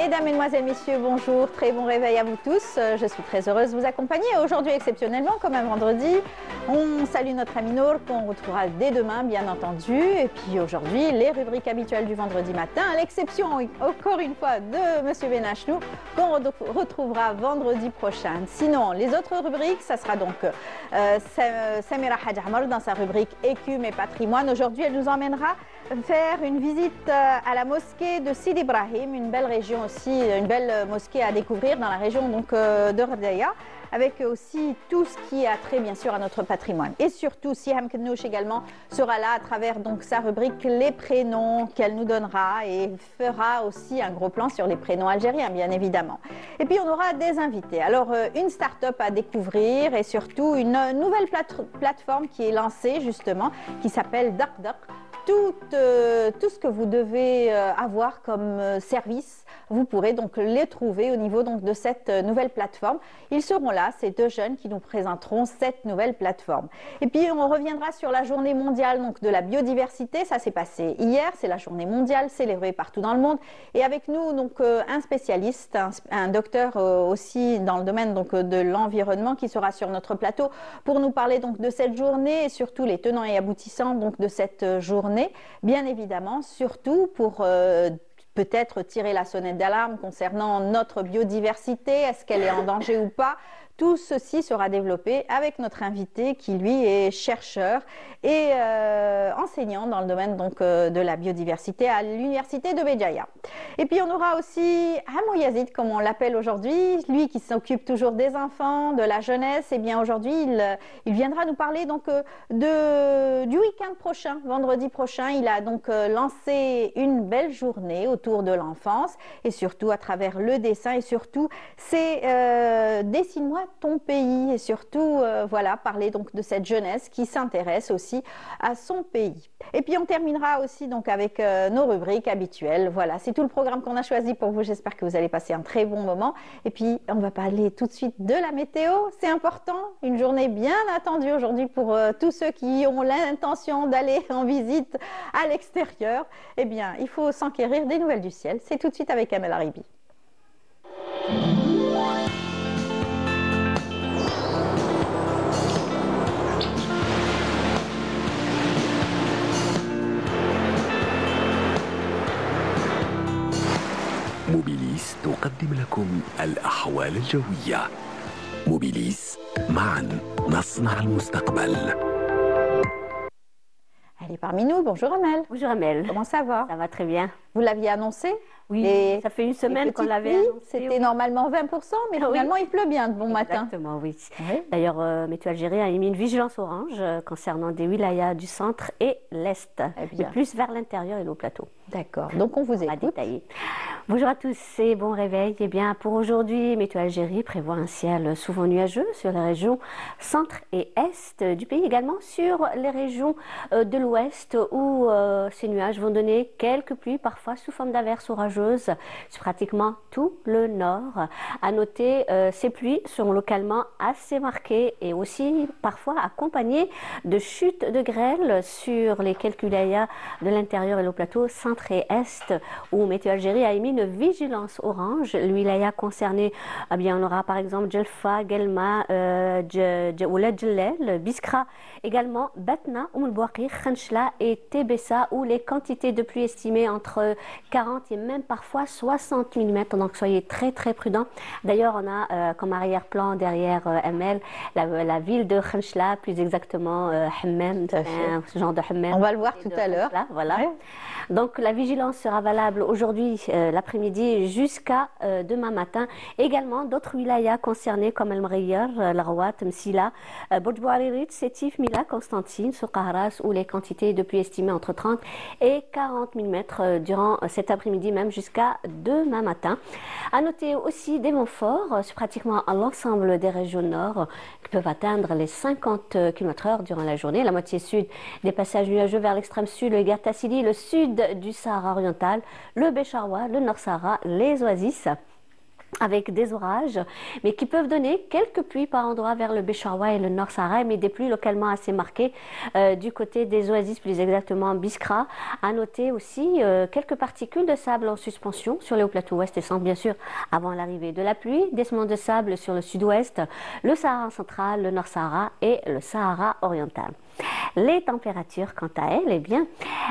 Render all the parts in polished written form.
Mesdames, Mesdemoiselles, Messieurs, bonjour, très bon réveil à vous tous. Je suis très heureuse de vous accompagner. Aujourd'hui, exceptionnellement, comme un vendredi, on salue notre ami Nour qu'on retrouvera dès demain, bien entendu. Et puis aujourd'hui, les rubriques habituelles du vendredi matin, à l'exception, encore une fois, de Monsieur Benachnou, qu'on retrouvera vendredi prochain. Sinon, les autres rubriques, ça sera donc Samira Hadjamar dans sa rubrique Écume et patrimoine. Aujourd'hui, elle nous emmènera faire une visite à la mosquée de Sidi Ibrahim, une belle région aussi, une belle mosquée à découvrir dans la région donc, de Rdaya, avec aussi tout ce qui a trait bien sûr à notre patrimoine. Et surtout, Siham Knouch également sera là à travers donc sa rubrique Les prénoms qu'elle nous donnera et fera aussi un gros plan sur les prénoms algériens, bien évidemment. Et puis on aura des invités. Alors une start-up à découvrir et surtout une nouvelle plateforme qui est lancée justement, qui s'appelle DarkDark. Tout ce que vous devez avoir comme service, vous pourrez donc les trouver au niveau donc de cette nouvelle plateforme. Ils seront là, ces deux jeunes qui nous présenteront cette nouvelle plateforme. Et puis on reviendra sur la journée mondiale donc de la biodiversité. Ça s'est passé hier, c'est la journée mondiale célébrée partout dans le monde. Et avec nous donc un spécialiste, un docteur aussi dans le domaine donc de l'environnement qui sera sur notre plateau pour nous parler donc de cette journée et surtout les tenants et aboutissants donc de cette journée. Bien évidemment, surtout pour peut-être tirer la sonnette d'alarme concernant notre biodiversité, est-ce qu'elle est en danger ou pas? Tout ceci sera développé avec notre invité qui lui est chercheur et enseignant dans le domaine donc, de la biodiversité à l'université de Béjaïa. Et puis on aura aussi Hamou Yazid, comme on l'appelle aujourd'hui, lui qui s'occupe toujours des enfants, de la jeunesse. Et bien aujourd'hui il viendra nous parler donc du week-end prochain, vendredi prochain. Il a donc lancé une belle journée autour de l'enfance et surtout à travers le dessin et surtout c'est dessine-moi ton pays et surtout voilà parler donc de cette jeunesse qui s'intéresse aussi à son pays. Et puis on terminera aussi donc avec nos rubriques habituelles. Voilà, c'est tout le programme qu'on a choisi pour vous. J'espère que vous allez passer un très bon moment. Et puis on va parler tout de suite de la météo. C'est important, une journée bien attendue aujourd'hui pour tous ceux qui ont l'intention d'aller en visite à l'extérieur. Eh bien, il faut s'enquérir des nouvelles du ciel. C'est tout de suite avec Amel Aribi. موبيليس تقدم لكم الأحوال الجوية. موبيليس، معا نصنع المستقبل. Elle est parmi nous. Bonjour Amel. Bonjour Amel. Comment ça va? Ça va très bien. Vous l'aviez annoncé? Oui, ça fait une semaine qu'on l'avait annoncé. C'était normalement 20%, mais finalement il pleut bien de bon matin. Exactement, oui. D'ailleurs, Météo Algérie a émis une vigilance orange concernant des wilayas du centre et l'est, et plus vers l'intérieur et nos plateaux. D'accord, donc on vous écoute. Détailler. Bonjour à tous et bon réveil. Eh bien, pour aujourd'hui, Météo Algérie prévoit un ciel souvent nuageux sur les régions centre et est du pays, également sur les régions de l'ouest où ces nuages vont donner quelques pluies, parfois sous forme d'averses orageuses sur pratiquement tout le nord. À noter, ces pluies seront localement assez marquées et aussi parfois accompagnées de chutes de grêle sur les quelques wilayas de l'intérieur et le plateau centre et est où Météo Algérie a émis une vigilance orange. Le wilaya concerné, eh bien, on aura par exemple Djelfa, Guelma, Ouled Djellel, Biskra, également Batna, Oum el-Bouakir, Khenchla et Tébessa où les quantités de pluie estimées entre 40 et même parfois 60 mm, donc soyez très très prudents. D'ailleurs, on a comme arrière-plan derrière ML la ville de Khenchla, plus exactement Hammam, ce genre de Hammam. On va le voir tout à l'heure. Voilà. Ouais. Donc la vigilance sera valable aujourd'hui l'après-midi jusqu'à demain matin. Également d'autres wilayas concernés comme El Mghayar, Larouat, Msila, Bouj Bouaririt, Sétif, Mila, Constantine, Soukharas où les quantités de pluie estimées entre 30 et 40 mm durant cet après-midi même jusqu'à demain matin. À noter aussi des vents forts sur pratiquement l'ensemble des régions nord qui peuvent atteindre les 50 km/h durant la journée. La moitié sud des passages nuageux vers l'extrême sud, le Gartassili, le sud du Sahara oriental, le Bécharoua, le Nord Sahara, les Oasis. avec des orages, mais qui peuvent donner quelques pluies par endroits vers le Bécharoua et le Nord Sahara, mais des pluies localement assez marquées du côté des oasis, plus exactement Biskra. À noter aussi quelques particules de sable en suspension sur les hauts plateaux ouest et centre, bien sûr, avant l'arrivée de la pluie, des sements de sable sur le sud-ouest, le Sahara central, le Nord Sahara et le Sahara oriental. Les températures, quant à elles, eh bien,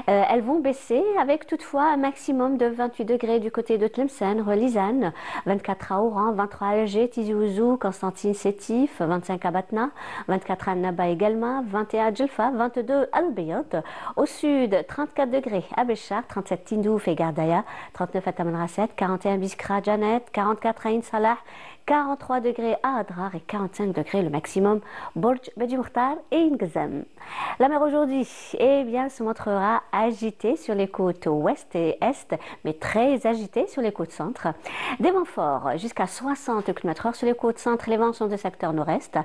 elles vont baisser avec toutefois un maximum de 28 degrés du côté de Tlemcen, Relizane, 24 à Oran, 23 à Alger, Tizi Ouzou, Constantine, Sétif, 25 à Batna, 24 à Naba également, 21 à Djelfa, 22 à Al-Bayat. Au sud, 34 degrés à Béchar, 37 Tindouf et Gardaya, 39 à Tamanrasset, 41 Biskra, Janet, 44 à Insalah, 43 degrés à Adrar et 45 degrés le maximum Borj Bedi Mokhtar et Ngazam. La mer aujourd'hui, eh bien, se montrera agitée sur les côtes ouest et est, mais très agitée sur les côtes centre. Des vents forts jusqu'à 60 km/h sur les côtes centre, les vents sont de secteur nord-est,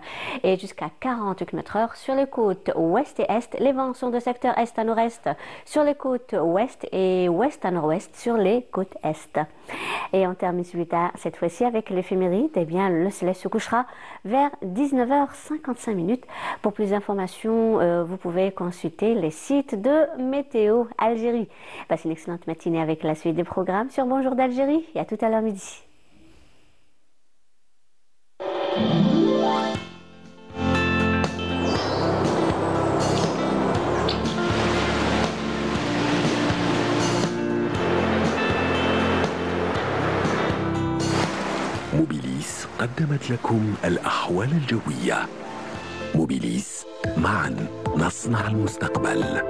et jusqu'à 40 km/h sur les côtes ouest et est, les vents sont de secteur est à nord-est sur les côtes ouest et ouest à nord-ouest sur les côtes est. Et on termine cette fois-ci avec l'éphéméride. Eh bien, le soleil se couchera vers 19h55. Pour plus d'informations, vous pouvez consulter les sites de Météo Algérie. Passez une excellente matinée avec la suite des programmes sur Bonjour d'Algérie et à tout à l'heure midi. موبيليس قدمت لكم الأحوال الجوية. موبيليس، معا نصنع المستقبل.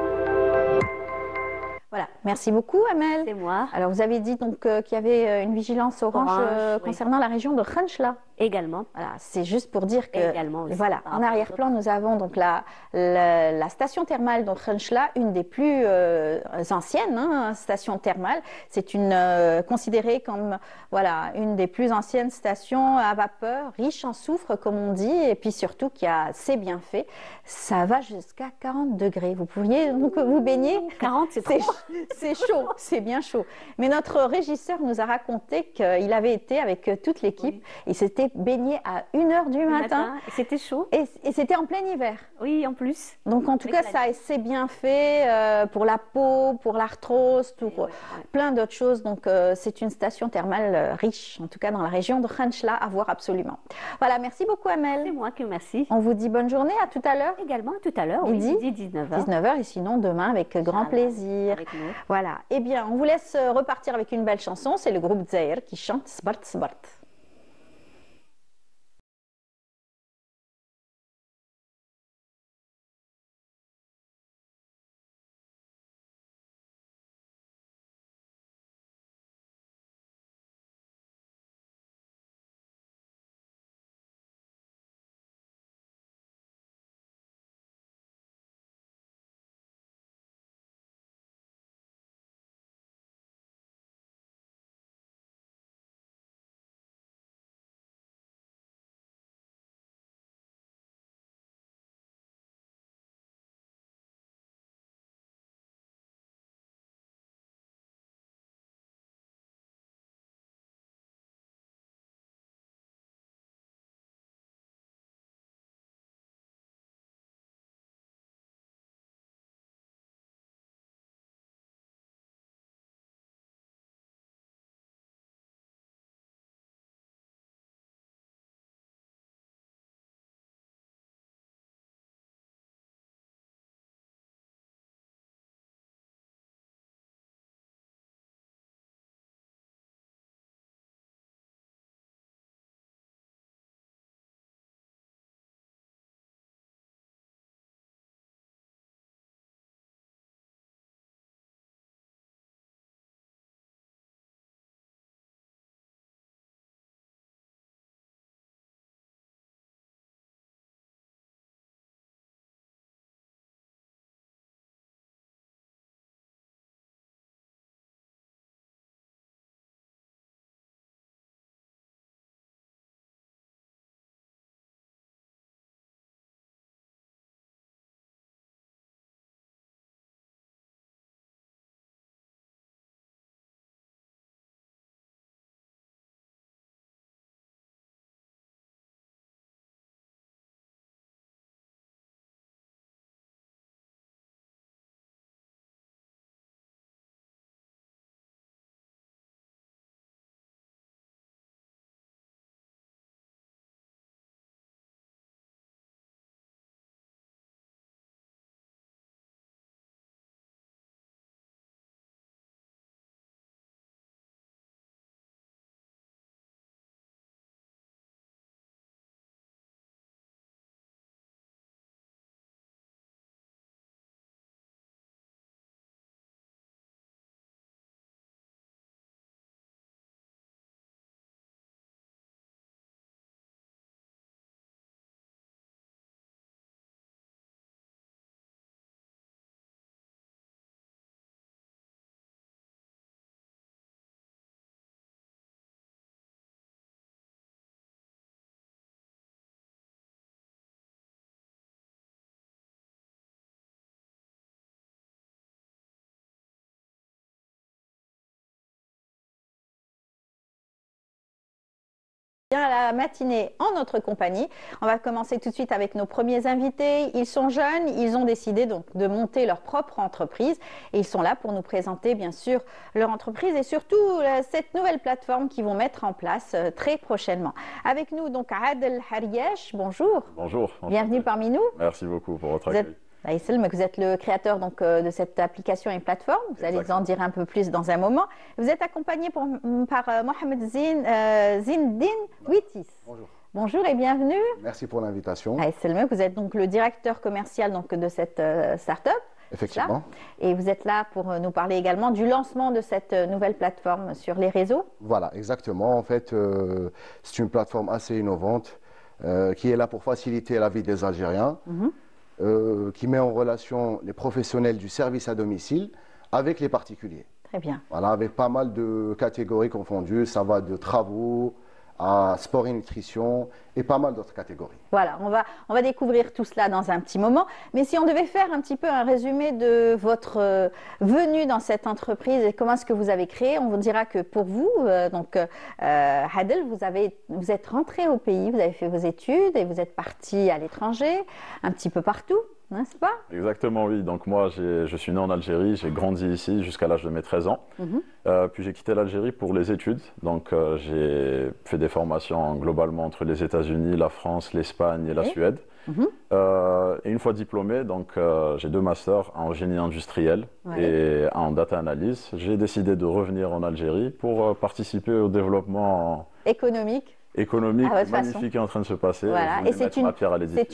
Voilà, merci beaucoup Amel. C'est moi. Alors vous avez dit donc qu'il y avait une vigilance orange, concernant la région de Khanchla. Également. Voilà, c'est juste pour dire que Également aussi, voilà, en arrière-plan nous avons donc la station thermale de Khanchla, une des plus anciennes stations thermales. C'est considérée comme voilà une des plus anciennes stations à vapeur, riche en soufre comme on dit, et puis surtout qui a ses bienfaits. Ça va jusqu'à 40 degrés. Vous pourriez donc vous baigner. 40, c'est trop. C'est chaud, c'est bien chaud. Mais notre régisseur nous a raconté qu'il avait été avec toute l'équipe. Il s'était baigné à 1h du matin. C'était chaud. Et c'était en plein hiver. Oui, en plus. Donc en tout cas, ça c'est bien fait pour la peau, pour l'arthrose, pour plein d'autres choses. Donc c'est une station thermale riche, en tout cas dans la région de Khanchla, à voir absolument. Voilà, merci beaucoup Amel. C'est moi qui vous remercie. On vous dit bonne journée, à tout à l'heure. Également, tout à l'heure, oui, midi 19h. 19h et sinon demain avec grand plaisir. Voilà, eh bien on vous laisse repartir avec une belle chanson. C'est le groupe Zahir qui chante Sbart Sbart. Bien la matinée en notre compagnie. On va commencer tout de suite avec nos premiers invités. Ils sont jeunes, ils ont décidé donc de monter leur propre entreprise et ils sont là pour nous présenter bien sûr leur entreprise et surtout cette nouvelle plateforme qu'ils vont mettre en place très prochainement. Avec nous donc Adel Hariyesh, bonjour. Bonjour. Bienvenue parmi nous. Merci beaucoup pour votre accueil. Vous êtes le créateur donc, de cette application et plateforme. Vous allez en dire un peu plus dans un moment. Vous êtes accompagné par Mohamed Zindine Witis. Bonjour. Bonjour et bienvenue. Merci pour l'invitation. Vous êtes donc le directeur commercial donc, de cette start-up. Effectivement. Et vous êtes là pour nous parler également du lancement de cette nouvelle plateforme sur les réseaux. Voilà, exactement. En fait, c'est une plateforme assez innovante qui est là pour faciliter la vie des Algériens. Qui met en relation les professionnels du service à domicile avec les particuliers. Très bien. Voilà, avec pas mal de catégories confondues. Ça va de travaux à sport et nutrition et pas mal d'autres catégories. Voilà, on va découvrir tout cela dans un petit moment. Mais si on devait faire un petit peu un résumé de votre venue dans cette entreprise et comment est-ce que vous avez créé, on vous dira que pour vous, Adel, vous êtes rentré au pays, vous avez fait vos études et vous êtes parti à l'étranger, un petit peu partout. N'est-ce pas? Exactement, oui. Donc moi, je suis né en Algérie, j'ai grandi ici jusqu'à l'âge de mes 13 ans. Puis j'ai quitté l'Algérie pour les études. Donc j'ai fait des formations globalement entre les États-Unis, la France, l'Espagne et la Suède. Et une fois diplômé, donc j'ai 2 masters, un en génie industriel et un en data analyse. J'ai décidé de revenir en Algérie pour participer au développement économique magnifique est en train de se passer. Voilà. Et c'est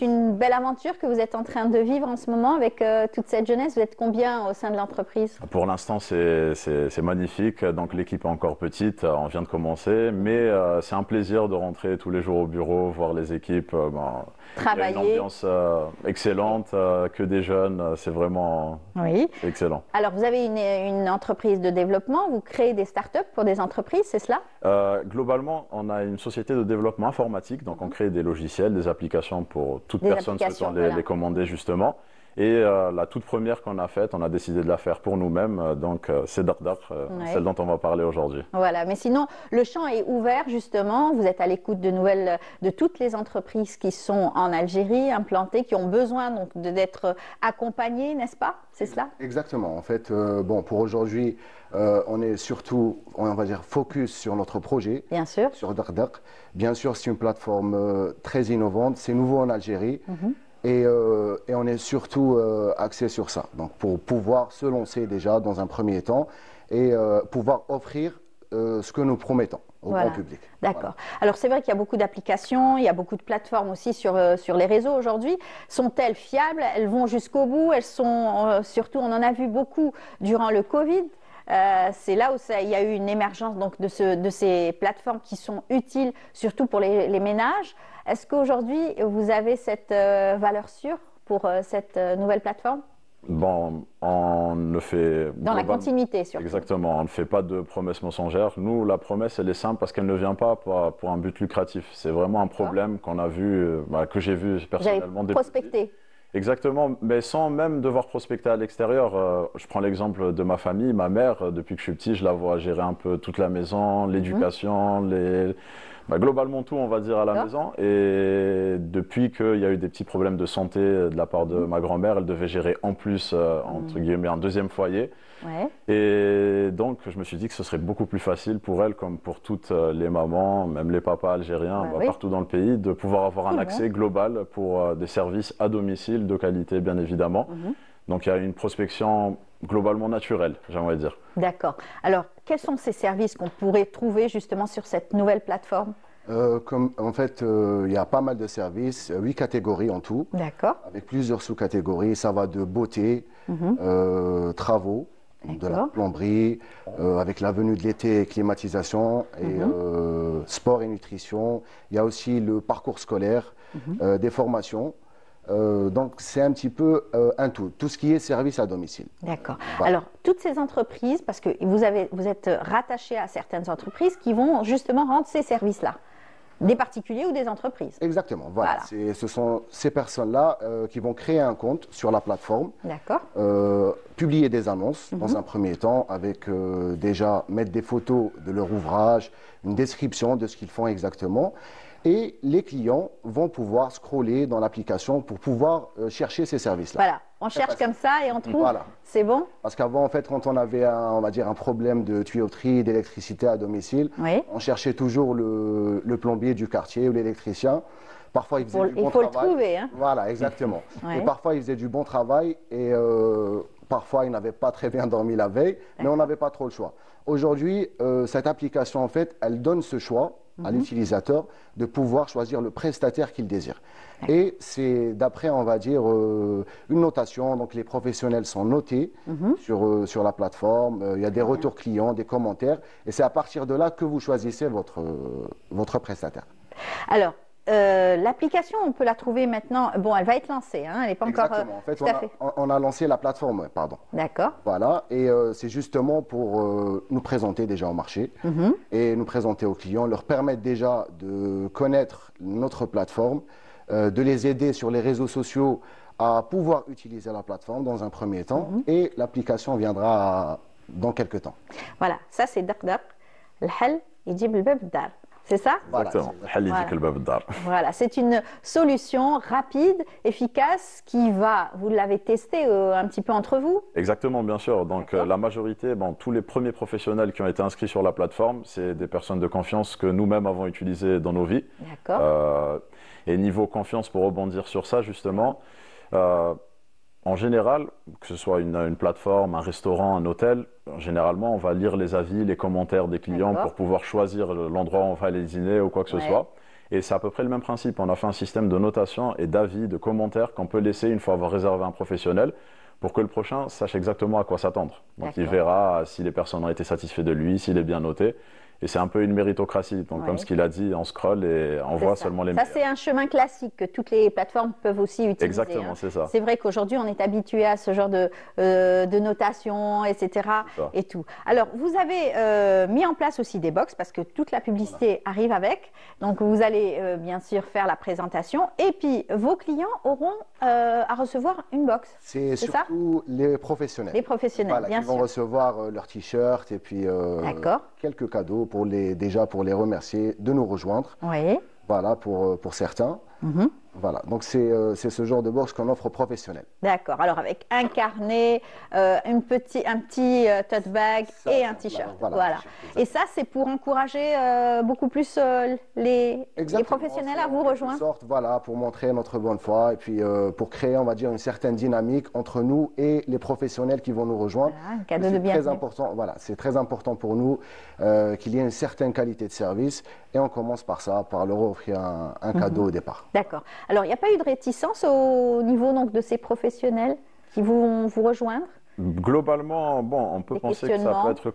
une belle aventure que vous êtes en train de vivre en ce moment avec toute cette jeunesse. Vous êtes combien au sein de l'entreprise? Pour l'instant, c'est magnifique. Donc l'équipe est encore petite, on vient de commencer, mais c'est un plaisir de rentrer tous les jours au bureau, voir les équipes. Travailler. Il y a une ambiance excellente, que des jeunes, c'est vraiment excellent. Alors vous avez une entreprise de développement, vous créez des startups pour des entreprises, c'est cela? Globalement, on a une société de développement informatique, donc on crée des logiciels, des applications pour toute personne souhaitant les commander justement. Et la toute première qu'on a faite, on a décidé de la faire pour nous-mêmes, donc c'est Dardar, celle dont on va parler aujourd'hui. Voilà, mais sinon le champ est ouvert justement, vous êtes à l'écoute de toutes les entreprises qui sont en Algérie, implantées, qui ont besoin donc d'être accompagnées, n'est-ce pas? C'est cela? Exactement, en fait, pour aujourd'hui, on est surtout, on va dire, focus sur notre projet. Bien sûr. Sur Dardar. Bien sûr, c'est une plateforme très innovante, c'est nouveau en Algérie. Et on est surtout axé sur ça, donc pour pouvoir se lancer déjà dans un premier temps et pouvoir offrir ce que nous promettons au grand public. D'accord. Voilà. Alors c'est vrai qu'il y a beaucoup d'applications, il y a beaucoup de plateformes aussi sur les réseaux aujourd'hui. Sont-elles fiables? Elles vont jusqu'au bout? Elles sont surtout, on en a vu beaucoup durant le Covid. C'est là où il y a eu une émergence donc, de ces plateformes qui sont utiles, surtout pour les ménages. Est-ce qu'aujourd'hui, vous avez cette valeur sûre pour cette nouvelle plateforme? Bon, on ne fait... Dans la continuité, surtout. Exactement, on ne fait pas de promesses mensongères. Nous, la promesse, elle est simple parce qu'elle ne vient pas pour un but lucratif. C'est vraiment un problème qu'on a vu, que j'ai vu personnellement. Vous avez prospecté. Exactement, mais sans même devoir prospecter à l'extérieur. Je prends l'exemple de ma famille, ma mère, depuis que je suis petit, je la vois gérer un peu toute la maison, l'éducation, globalement tout, on va dire, à la maison. Et depuis qu'il y a eu des petits problèmes de santé de la part de ma grand-mère, elle devait gérer en plus, entre guillemets, un deuxième foyer. Et donc, je me suis dit que ce serait beaucoup plus facile pour elle, comme pour toutes les mamans, même les papas algériens, partout dans le pays, de pouvoir avoir un accès global pour des services à domicile de qualité, bien évidemment. Donc, il y a une prospection globalement naturelle, j'aimerais dire. D'accord. Alors, quels sont ces services qu'on pourrait trouver justement sur cette nouvelle plateforme? En fait, il y a pas mal de services, 8 catégories en tout. D'accord. Avec plusieurs sous-catégories. Ça va de beauté, travaux, de la plomberie, avec la venue de l'été, climatisation, et sport et nutrition. Il y a aussi le parcours scolaire, des formations. Donc, c'est un petit peu un tout ce qui est service à domicile. D'accord. Voilà. Alors, toutes ces entreprises, parce que vous êtes rattaché à certaines entreprises qui vont justement rendre ces services-là, des particuliers ou des entreprises. Exactement, voilà. Ce sont ces personnes-là qui vont créer un compte sur la plateforme. D'accord. publier des annonces dans un premier temps avec déjà mettre des photos de leur ouvrage, une description de ce qu'ils font exactement. Et les clients vont pouvoir scroller dans l'application pour pouvoir chercher ces services-là. Voilà, on cherche comme ça et on trouve, voilà. C'est bon? Parce qu'avant, en fait, quand on avait on va dire un problème de tuyauterie, d'électricité à domicile, oui. on cherchait toujours le plombier du quartier ou l'électricien. Parfois, il faisait du bon travail. Il faut le trouver. Hein. Voilà, exactement. Ouais. Et parfois, il faisait du bon travail et parfois, il n'avait pas très bien dormi la veille, mais on n'avait pas trop le choix. Aujourd'hui, cette application, en fait, elle donne ce choix à l'utilisateur de pouvoir choisir le prestataire qu'il désire. Et c'est d'après, on va dire, une notation. Donc, les professionnels sont notés sur la plateforme. Il y a des retours clients, des commentaires. Et c'est à partir de là que vous choisissez votre prestataire. Alors, l'application, on peut la trouver maintenant. Bon, elle va être lancée, hein, elle n'est pas Exactement. encore. En fait, on a lancé la plateforme, pardon. D'accord. Voilà, et c'est justement pour nous présenter déjà au marché et nous présenter aux clients, leur permettre déjà de connaître notre plateforme, de les aider sur les réseaux sociaux à pouvoir utiliser la plateforme dans un premier temps, et l'application viendra dans quelques temps. Voilà, ça c'est Daqdaq, الحل يجيب الباب الدار. C'est ça? Voilà, c'est une solution rapide, efficace, qui va, vous l'avez testé un petit peu entre vous? Exactement, bien sûr. Donc la majorité, tous les premiers professionnels qui ont été inscrits sur la plateforme, c'est des personnes de confiance que nous-mêmes avons utilisées dans nos vies. D'accord. Et niveau confiance, pour rebondir sur ça, justement, en général, que ce soit une plateforme, un restaurant, un hôtel, généralement, on va lire les avis, les commentaires des clients pour pouvoir choisir l'endroit où on va aller dîner ou quoi que ce soit. Et c'est à peu près le même principe. On a fait un système de notation et d'avis, de commentaires qu'on peut laisser une fois avoir réservé un professionnel pour que le prochain sache exactement à quoi s'attendre. Donc il verra si les personnes ont été satisfaites de lui, s'il est bien noté. Et c'est un peu une méritocratie. Donc, comme ce qu'il a dit, on scroll et on voit seulement les meilleurs. Ça, c'est un chemin classique que toutes les plateformes peuvent aussi utiliser. Exactement, c'est ça. C'est vrai qu'aujourd'hui, on est habitué à ce genre de notation, etc. Et tout. Alors, vous avez mis en place aussi des box parce que toute la publicité arrive avec. Donc, vous allez bien sûr faire la présentation. Et puis, vos clients auront à recevoir une box. C'est surtout les professionnels. Les professionnels, bien sûr. Ils vont recevoir leur t-shirt et puis quelques cadeaux déjà pour les remercier de nous rejoindre. Oui. Voilà, pour certains. Voilà, donc c'est ce genre de box qu'on offre aux professionnels. D'accord, alors avec un carnet, un petit tote bag et un t-shirt. Voilà. Et ça, c'est pour encourager beaucoup plus les professionnels à vous rejoindre. Voilà, pour montrer notre bonne foi et puis pour créer, on va dire, une certaine dynamique entre nous et les professionnels qui vont nous rejoindre. Voilà, un cadeau de bienvenue. Très important, voilà, c'est très important pour nous qu'il y ait une certaine qualité de service et on commence par ça, par leur offrir un cadeau au départ. D'accord. Alors, il n'y a pas eu de réticence au niveau donc, de ces professionnels qui vont vous rejoindre? Globalement, on peut penser que ça peut être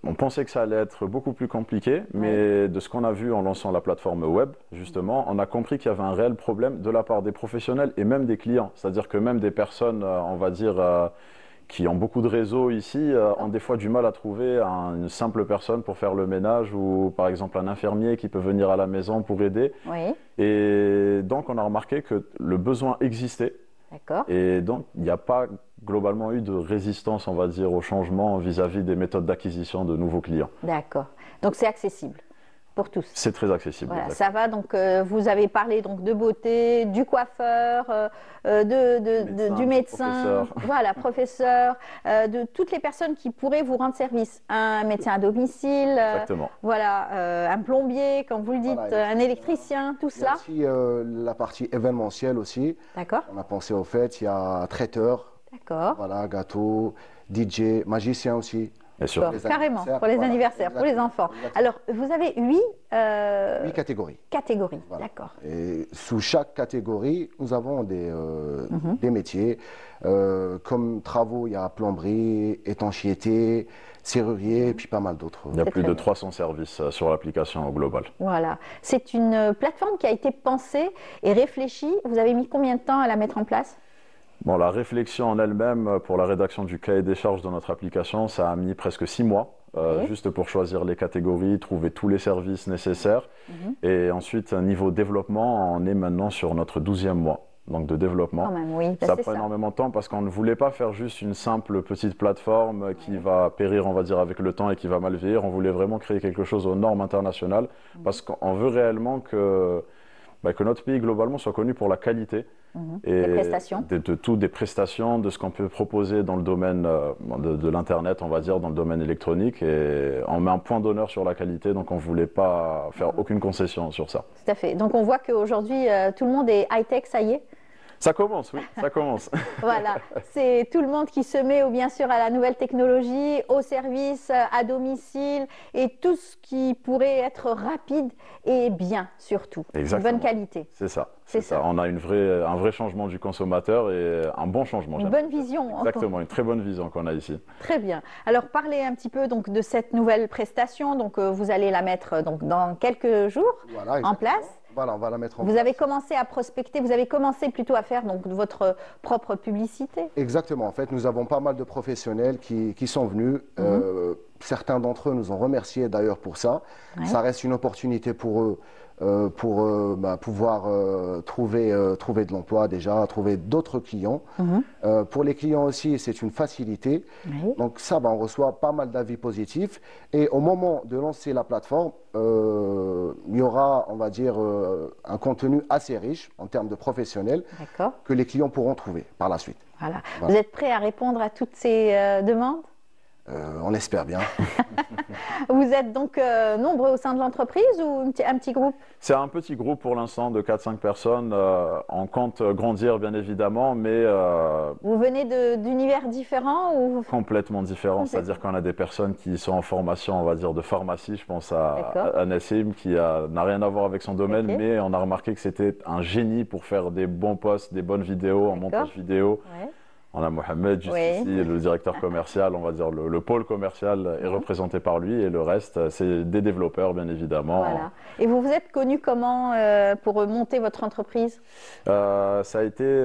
on pensait que ça allait être beaucoup plus compliqué, mais de ce qu'on a vu en lançant la plateforme web, justement, on a compris qu'il y avait un réel problème de la part des professionnels et même des clients. C'est-à-dire que même des personnes, on va dire, qui ont beaucoup de réseaux ici, ont des fois du mal à trouver une simple personne pour faire le ménage ou par exemple un infirmier qui peut venir à la maison pour aider. Oui. Et donc on a remarqué que le besoin existait. D'accord. Et donc il n'y a pas globalement eu de résistance, on va dire, au changement vis-à-vis des méthodes d'acquisition de nouveaux clients. D'accord. Donc c'est accessible pour tous. C'est très accessible. Voilà, ça va. Donc vous avez parlé donc de beauté, du coiffeur, du médecin, voilà, professeur, de toutes les personnes qui pourraient vous rendre service. Un médecin à domicile, voilà, un plombier, comme vous le dites, un électricien, tout cela. Il y a aussi la partie événementielle aussi. D'accord. On a pensé au fait, il y a traiteur. D'accord. Voilà, gâteau, DJ, magicien aussi. Carrément, pour les anniversaires, pour les enfants. Alors, vous avez 8 catégories. Voilà. D'accord. Et sous chaque catégorie, nous avons des métiers. Comme travaux, il y a plomberie, étanchéité, serrurier, et puis pas mal d'autres. Il y a plus de 300 services sur l'application au global. Voilà. C'est une plateforme qui a été pensée et réfléchie. Vous avez mis combien de temps à la mettre en place ? Bon, la réflexion en elle-même pour la rédaction du cahier des charges de notre application, ça a mis presque 6 mois, juste pour choisir les catégories, trouver tous les services nécessaires. Et ensuite, niveau développement, on est maintenant sur notre 12e mois. donc de développement. Quand même, oui. Ça prend énormément de temps parce qu'on ne voulait pas faire juste une simple petite plateforme qui va périr, on va dire, avec le temps et qui va mal vieillir. On voulait vraiment créer quelque chose aux normes internationales parce qu'on veut réellement que notre pays globalement soit connu pour la qualité et des prestations. Des prestations, de ce qu'on peut proposer dans le domaine de l'Internet, on va dire, dans le domaine électronique. Et on met un point d'honneur sur la qualité, donc on ne voulait pas faire aucune concession sur ça. Tout à fait. Donc on voit qu'aujourd'hui, tout le monde est high-tech, ça y est. Ça commence, oui, ça commence. Voilà, c'est tout le monde qui se met, bien sûr, à la nouvelle technologie, au service, à domicile, et tout ce qui pourrait être rapide et bien, surtout. Exactement. Bonne qualité. C'est ça. C'est ça. On a un vrai changement du consommateur et un bon changement. Une bonne vision. Exactement, une très bonne vision qu'on a ici. Très bien. Alors, parlez un petit peu donc, de cette nouvelle prestation. Donc, vous allez la mettre dans quelques jours en place. Voilà, on va la mettre en place. Vous avez commencé à prospecter, vous avez commencé plutôt à faire donc, votre propre publicité. Exactement. En fait, nous avons pas mal de professionnels qui sont venus. Certains d'entre eux nous ont remerciés d'ailleurs pour ça. Ouais. Ça reste une opportunité pour eux pouvoir trouver de l'emploi déjà, trouver d'autres clients. Pour les clients aussi, c'est une facilité. Oui. Donc ça, on reçoit pas mal d'avis positifs. Et au moment de lancer la plateforme, il y aura, on va dire, un contenu assez riche en termes de professionnels que les clients pourront trouver par la suite. Voilà. Vous êtes prêt à répondre à toutes ces demandes? On espère bien. Vous êtes donc nombreux au sein de l'entreprise ou un petit groupe? C'est un petit groupe pour l'instant de 4-5 personnes. On compte grandir bien évidemment, mais... Vous venez d'univers différents ou... Complètement différents, c'est-à-dire qu'on a des personnes qui sont en formation, on va dire, de pharmacie. Je pense à Nassim qui n'a rien à voir avec son domaine, mais on a remarqué que c'était un génie pour faire des bons posts, des bonnes vidéos, en montage vidéo. Ouais. On a Mohamed juste ici, le directeur commercial, on va dire le pôle commercial est représenté par lui et le reste, c'est des développeurs bien évidemment. Voilà. Et vous vous êtes connu comment pour monter votre entreprise? Ça a été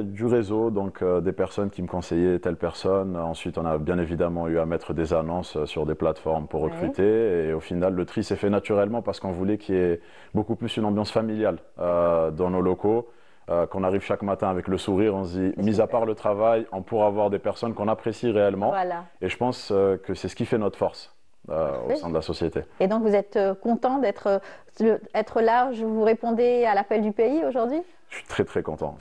du réseau, donc des personnes qui me conseillaient telle personne. Ensuite, on a bien évidemment eu à mettre des annonces sur des plateformes pour recruter. Et au final, le tri s'est fait naturellement parce qu'on voulait qu'il y ait beaucoup plus une ambiance familiale dans nos locaux. Qu'on arrive chaque matin avec le sourire, on se dit, mis à part le travail, on pourra avoir des personnes qu'on apprécie réellement. Voilà. Et je pense que c'est ce qui fait notre force au sein de la société. Et donc vous êtes content d'être là, vous répondez à l'appel du pays aujourd'hui? Je suis très très content.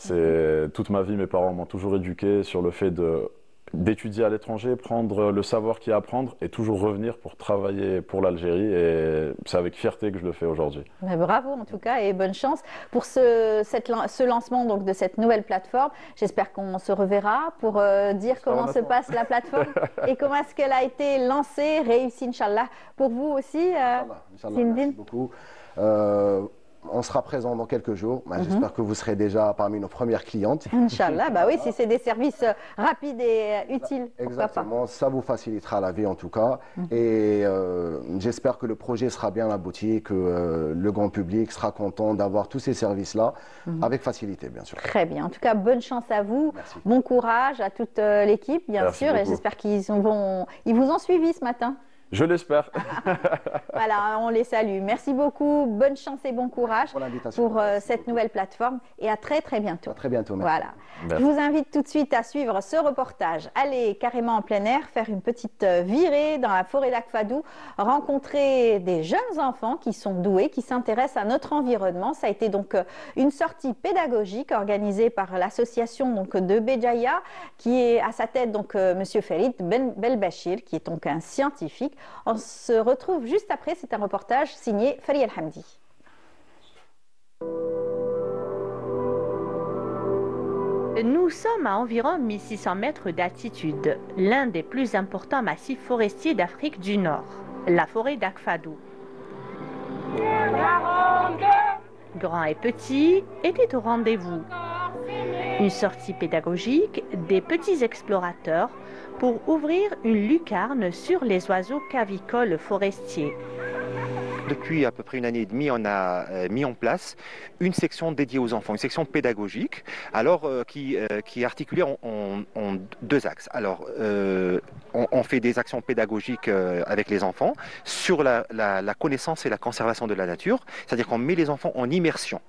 Toute ma vie, mes parents m'ont toujours éduqué sur le fait d'étudier à l'étranger, prendre le savoir qu'il y a à apprendre et toujours revenir pour travailler pour l'Algérie. Et c'est avec fierté que je le fais aujourd'hui. Bravo en tout cas et bonne chance pour ce lancement donc, de cette nouvelle plateforme. J'espère qu'on se reverra pour dire comment se passe la plateforme et comment est-ce qu'elle a été lancée, réussie, Inch'Allah. Pour vous aussi, Inch'Allah, merci beaucoup. On sera présent dans quelques jours. J'espère que vous serez déjà parmi nos premières clientes. Inch'Allah, oui, si c'est des services rapides et utiles. Exactement, ça vous facilitera la vie en tout cas. Et j'espère que le projet sera bien abouti, que le grand public sera content d'avoir tous ces services-là avec facilité, bien sûr. Très bien. En tout cas, bonne chance à vous. Merci. Bon courage à toute l'équipe, bien sûr. Beaucoup. Et j'espère qu'ils vous ont suivi ce matin. Je l'espère. Voilà, on les salue. Merci beaucoup. Bonne chance et bon courage pour cette nouvelle plateforme. Et à très très bientôt. À très bientôt. Merci. Voilà. Merci. Je vous invite tout de suite à suivre ce reportage. Allez carrément en plein air, faire une petite virée dans la forêt d'Akfadou, rencontrer des jeunes enfants qui sont doués, qui s'intéressent à notre environnement. Ça a été donc une sortie pédagogique organisée par l'association de Béjaïa, qui est à sa tête donc Monsieur Farid Belbachir, qui est donc un scientifique. On se retrouve juste après, c'est un reportage signé Fari El Hamdi. Nous sommes à environ 1600 mètres d'altitude, l'un des plus importants massifs forestiers d'Afrique du Nord, la forêt d'Akfadou. Grands et petits étaient au rendez-vous. Une sortie pédagogique des petits explorateurs pour ouvrir une lucarne sur les oiseaux cavicoles forestiers. Depuis à peu près une année et demie, on a mis en place une section dédiée aux enfants, une section pédagogique, qui est articulée en deux axes. Alors, on fait des actions pédagogiques avec les enfants sur la connaissance et la conservation de la nature, c'est-à-dire qu'on met les enfants en immersion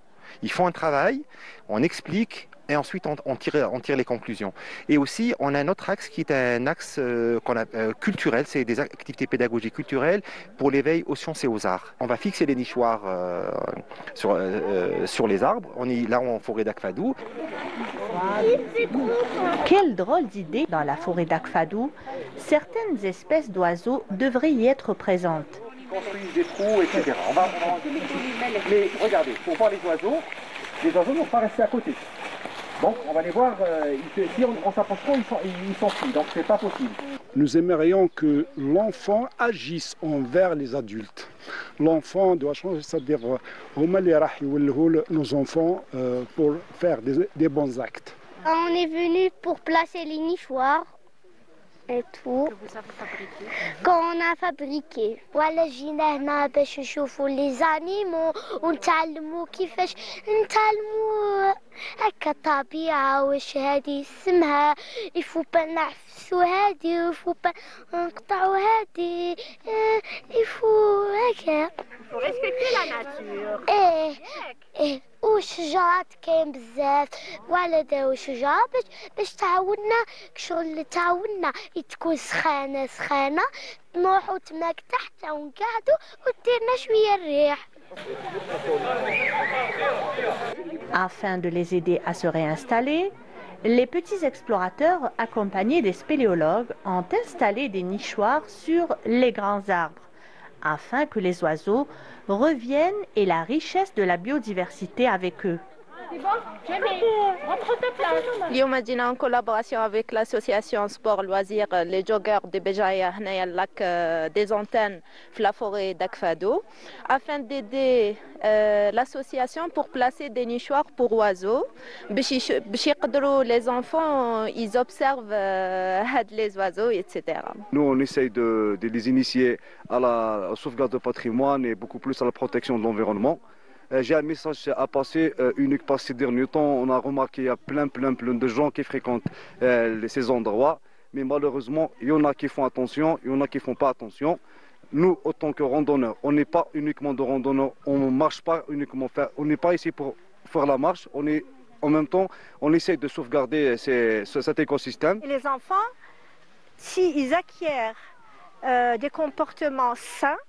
Ils font un travail, on explique, et ensuite on tire les conclusions. Et aussi, on a un autre axe qui est un axe culturel, c'est des activités pédagogiques culturelles pour l'éveil aux sciences et aux arts. On va fixer les nichoirs sur les arbres, on est là en forêt d'Akfadou. Quelle drôle d'idée! Dans la forêt d'Akfadou, certaines espèces d'oiseaux devraient y être présentes. Construisent des trous, etc. Mais regardez, pour voir les oiseaux n'ont pas resté à côté. Donc on va les voir, si on s'approche trop, ils s'enfuient, donc c'est pas possible. Nous aimerions que l'enfant agisse envers les adultes. L'enfant doit changer, c'est-à-dire nos enfants pour faire des bons actes. On est venu pour placer les nichoirs et tout. Que vous avez fabriqué? Quand on a fabriqué. Voilà, جينا هنا باش نشوفوا les animaux ونتعلموا كيفاش نتعلموا هكا الطبيعة واش هذه اسمها يفو با نعفسوا هذه ويفو با نقطعوا هذه يفو هكا. Pour respecter la nature. ايه والشجرات كاين بزاف ولا داو شجرة باش تعاوننا كشغل تعاوننا تكون سخانة نروحو تماك تحت ونقعدو وديرنا شوية الريح. Afin de les aider à se réinstaller, les petits explorateurs accompagnés des spéléologues ont installé des nichoirs sur les grands arbres afin que les oiseaux reviennent et la richesse de la biodiversité avec eux. اليوم جينا en collaboration avec l'association Sport Loisirs les joggeurs de Béjaïa هنايا lac des antennes في la forêt d'Akfadou afin d'aider l'association pour placer des nichoirs pour oiseaux باش يقدروا les enfants ils observent هاد les oiseaux etc. Nous on essaye de les initier à la sauvegarde du patrimoine et beaucoup plus à la protection de l'environnement. J'ai un message à passer unique par ces derniers temps. On a remarqué qu'il y a plein de gens qui fréquentent ces endroits. Mais malheureusement, il y en a qui font attention, il y en a qui ne font pas attention. Nous, autant que randonneurs, on n'est pas uniquement de randonneurs. On ne marche pas uniquement on n'est pas ici pour faire la marche. En même temps, on essaie de sauvegarder cet écosystème. Et les enfants, s'ils acquièrent des comportements sains,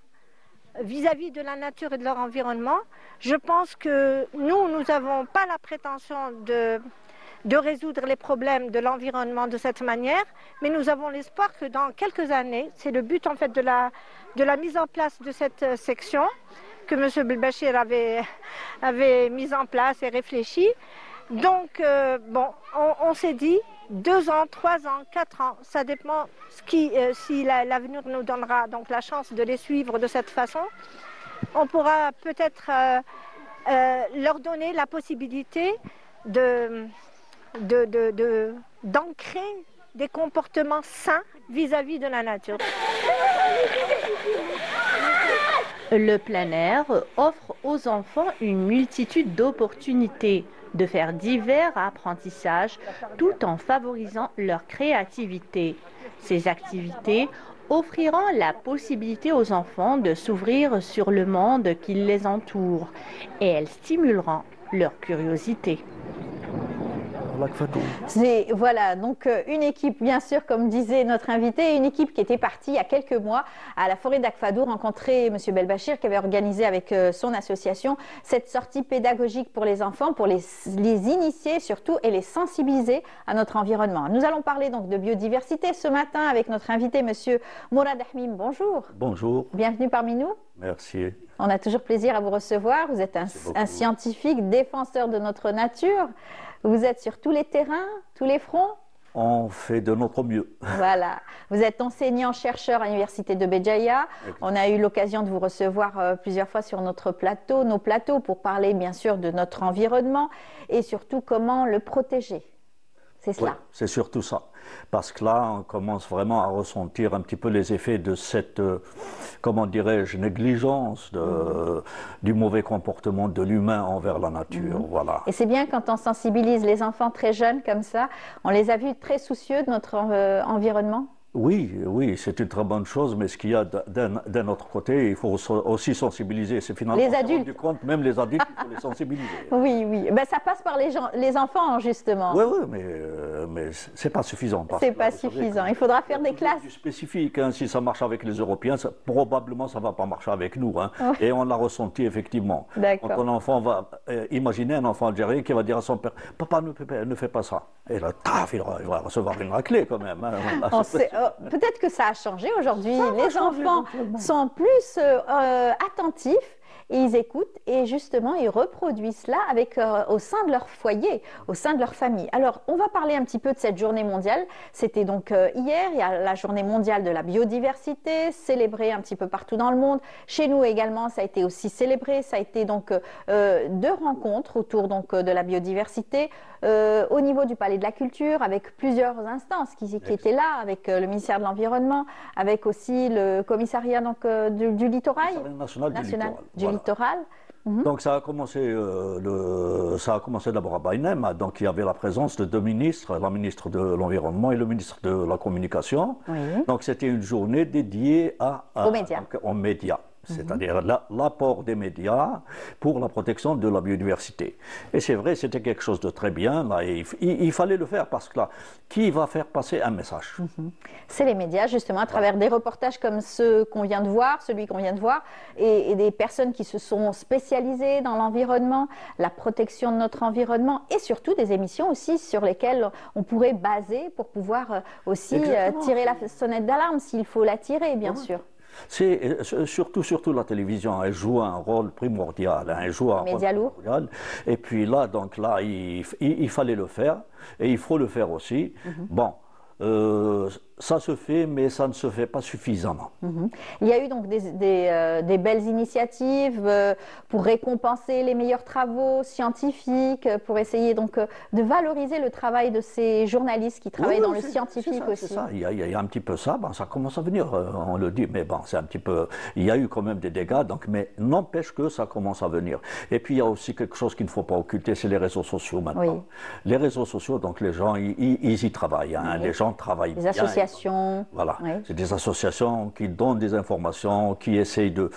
vis-à-vis de la nature et de leur environnement, je pense que nous n'avons pas la prétention de résoudre les problèmes de l'environnement de cette manière, mais nous avons l'espoir que dans quelques années, c'est le but en fait de la mise en place de cette section que M. Belbachir avait mise en place et réfléchi. Donc, on s'est dit 2 ans, 3 ans, 4 ans, ça dépend si l'avenir nous donnera donc la chance de les suivre de cette façon. On pourra peut-être leur donner la possibilité d'ancrer des comportements sains vis-à-vis de la nature. Le plein air offre aux enfants une multitude d'opportunités de faire divers apprentissages tout en favorisant leur créativité. Ces activités offriront la possibilité aux enfants de s'ouvrir sur le monde qui les entoure et elles stimuleront leur curiosité. Voilà, donc une équipe, bien sûr, comme disait notre invité, une équipe qui était partie il y a quelques mois à la forêt d'Akfadou rencontrer M. Belbachir qui avait organisé avec son association cette sortie pédagogique pour les enfants, pour les initier surtout et les sensibiliser à notre environnement. Nous allons parler donc de biodiversité ce matin avec notre invité M. Mourad Ahmim. Bonjour. Bonjour. Bienvenue parmi nous. Merci. On a toujours plaisir à vous recevoir. Vous êtes un scientifique, défenseur de notre nature. Vous êtes sur tous les terrains, tous les fronts? On fait de notre mieux. Voilà. Vous êtes enseignant-chercheur à l'université de Béjaïa. On a eu l'occasion de vous recevoir plusieurs fois sur nos plateaux, pour parler bien sûr de notre environnement et surtout comment le protéger. C'est cela. Oui, c'est surtout ça. Parce que là, on commence vraiment à ressentir un petit peu les effets de cette, comment dirais-je, négligence du mauvais comportement de l'humain envers la nature. Voilà. Et c'est bien quand on sensibilise les enfants très jeunes comme ça, on les a vus très soucieux de notre environnement. Oui, oui, c'est une très bonne chose, mais ce qu'il y a d'un autre côté, il faut aussi sensibiliser. C'est finalement les adultes. Du compte, même les adultes, il faut les sensibiliser. Oui, oui. Ben, ça passe par les enfants, justement. Oui, oui, mais c'est pas suffisant. C'est pas suffisant. Il faudra faire des classes. Du spécifique, hein. Si ça marche avec les Européens, probablement ça va pas marcher avec nous. Hein. Oh. Et on l'a ressenti effectivement. D'accord. Quand un enfant va imaginer un enfant algérien qui va dire à son père, papa ne fais pas ça. Et là, taf, il va recevoir une raclée quand même. Hein. Peut-être que ça a changé aujourd'hui. Les enfants sont plus attentifs et ils écoutent et justement ils reproduisent cela au sein de leur foyer, au sein de leur famille. Alors on va parler un petit peu de cette journée mondiale. C'était donc hier, il y a la journée mondiale de la biodiversité, célébrée un petit peu partout dans le monde. Chez nous également, ça a été aussi célébré. Ça a été donc 2 rencontres autour donc de la biodiversité au niveau du Palais de la Culture avec plusieurs instances qui étaient là, avec le ministère de l'Environnement, avec aussi le commissariat donc, du littoral national du littoral. Donc ça a commencé d'abord à Baïnem, donc il y avait la présence de 2 ministres, la ministre de l'Environnement et le ministre de la Communication. Oui. Donc c'était une journée dédiée aux médias. C'est-à-dire l'apport des médias pour la protection de la biodiversité. Et c'est vrai, c'était quelque chose de très bien. Là, il fallait le faire parce que là, qui va faire passer un message? C'est les médias, justement, à travers des reportages comme celui qu'on vient de voir, et des personnes qui se sont spécialisées dans l'environnement, la protection de notre environnement, et surtout des émissions aussi sur lesquelles on pourrait baser pour pouvoir aussi tirer la sonnette d'alarme, s'il faut la tirer, bien sûr. C'est surtout la télévision, elle joue un rôle primordial, elle joue un rôle primordial. Et puis là, donc là, il fallait le faire, et il faut le faire aussi. Bon, ça se fait, mais ça ne se fait pas suffisamment. Il y a eu donc des belles initiatives pour récompenser les meilleurs travaux scientifiques, pour essayer donc de valoriser le travail de ces journalistes qui travaillent dans le scientifique aussi. C'est ça, il y a un petit peu ça, bon, ça commence à venir, on le dit, mais bon, c'est un petit peu, il y a eu quand même des dégâts, donc, mais n'empêche que ça commence à venir. Et puis il y a aussi quelque chose qu'il ne faut pas occulter, c'est les réseaux sociaux maintenant. Oui. Les réseaux sociaux, donc les gens, ils y travaillent, hein, les gens travaillent bien. Les associations. Voilà, c'est des associations qui donnent des informations, qui essayent de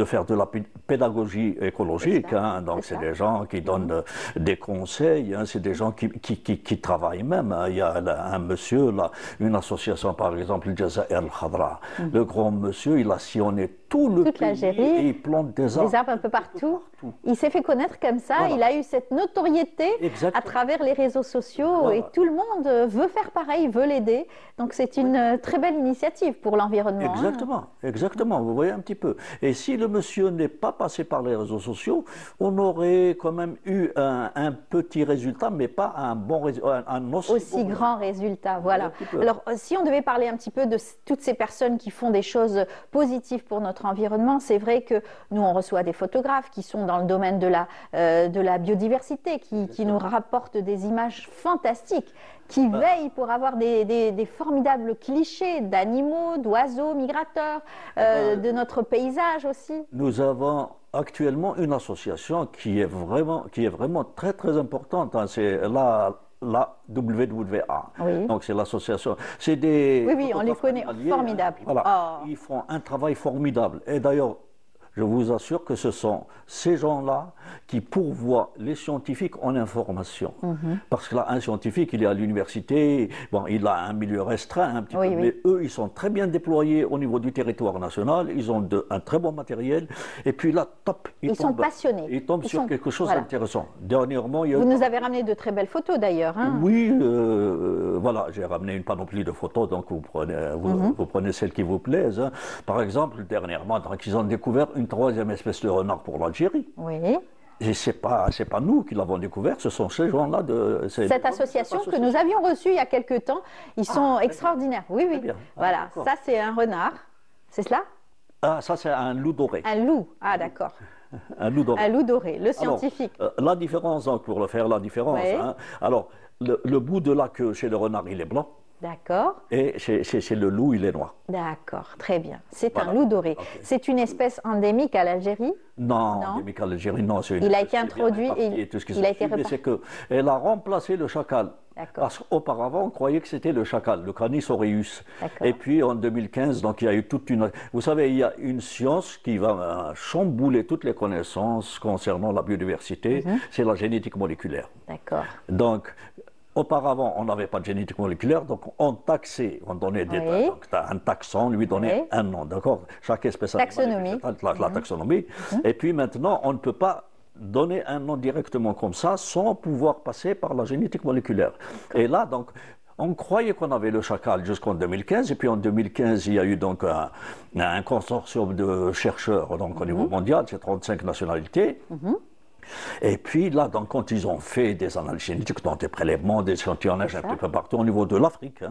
faire de la pédagogie écologique. Hein, donc c'est des gens qui donnent des conseils, hein, c'est des gens qui travaillent même. Hein. Il y a un monsieur, là, une association par exemple, le Jazair al-Khadra. Le grand monsieur, il a sillonné tout le pays et il plante des arbres. Des arbres un peu partout. Il s'est fait connaître comme ça, il a eu cette notoriété à travers les réseaux sociaux et tout le monde veut faire pareil, veut l'aider. Donc c'est une très belle initiative pour l'environnement. Exactement, exactement, vous voyez un petit peu. Et si le monsieur n'est pas passé par les réseaux sociaux, on aurait quand même eu un petit résultat, mais pas un bon résultat, un aussi grand résultat. Voilà. Alors si on devait parler un petit peu de toutes ces personnes qui font des choses positives pour notre environnement, c'est vrai que nous on reçoit des photographes qui sont dans le domaine de la biodiversité, qui nous rapportent des images fantastiques, qui veillent pour avoir des formidables clichés d'animaux, d'oiseaux migrateurs, de notre paysage aussi. Nous avons actuellement une association qui est vraiment très très importante, hein, c'est la WWA. Oui. Donc c'est l'association. C'est des oui, on les connaît, formidables. Voilà. Ils font un travail formidable. Et d'ailleurs, je vous assure que ce sont ces gens-là qui pourvoient les scientifiques en information. Parce que là, un scientifique, il est à l'université, bon, il a un milieu restreint un petit peu, mais eux, ils sont très bien déployés au niveau du territoire national, ils ont un très bon matériel, et puis là, top, ils sont passionnés. Ils tombent sur quelque chose d'intéressant. Dernièrement, il y a Vous nous avez ramené de très belles photos d'ailleurs. Hein. Oui, voilà, j'ai ramené une panoplie de photos, donc vous prenez celles qui vous plaisent. Hein. Par exemple, dernièrement, donc, ils ont découvert une 3e espèce de renard pour l'Algérie. Oui. Et c'est pas nous qui l'avons découvert, ce sont ces gens-là de cette association que nous avions reçue il y a quelque temps. Ils sont extraordinaires. Oui, oui. Voilà, ça c'est un renard. C'est cela? Ah, ça c'est un loup doré. Un loup. Ah, d'accord. Un loup doré. Un loup doré, le scientifique. Alors, la différence, donc, pour faire la différence. Hein, alors, le bout de la queue chez le renard, il est blanc. D'accord. Et chez le loup, il est noir. D'accord, très bien. C'est un loup doré. Okay. C'est une espèce endémique à l'Algérie? Non, endémique à l'Algérie, non. Il a été introduit et il a été réparti. C'est qu'elle a remplacé le chacal Parce qu'auparavant, on croyait que c'était le chacal, le Canis aureus. Et puis en 2015, donc il y a eu toute une... Vous savez, il y a une science qui va chambouler toutes les connaissances concernant la biodiversité, c'est la génétique moléculaire. D'accord. Donc, auparavant, on n'avait pas de génétique moléculaire, donc on taxait, on donnait des donc, un taxon, lui donnait un nom, d'accord? Chaque espèce taxonomie. La taxonomie. Et puis maintenant, on ne peut pas donner un nom directement comme ça sans pouvoir passer par la génétique moléculaire. Et là, donc, on croyait qu'on avait le chacal jusqu'en 2015, et puis en 2015, il y a eu donc un consortium de chercheurs donc, au niveau mondial, c'est 35 nationalités. Et puis là, donc, quand ils ont fait des analyses génétiques, donc des prélèvements, des échantillonnages un petit peu partout au niveau de l'Afrique,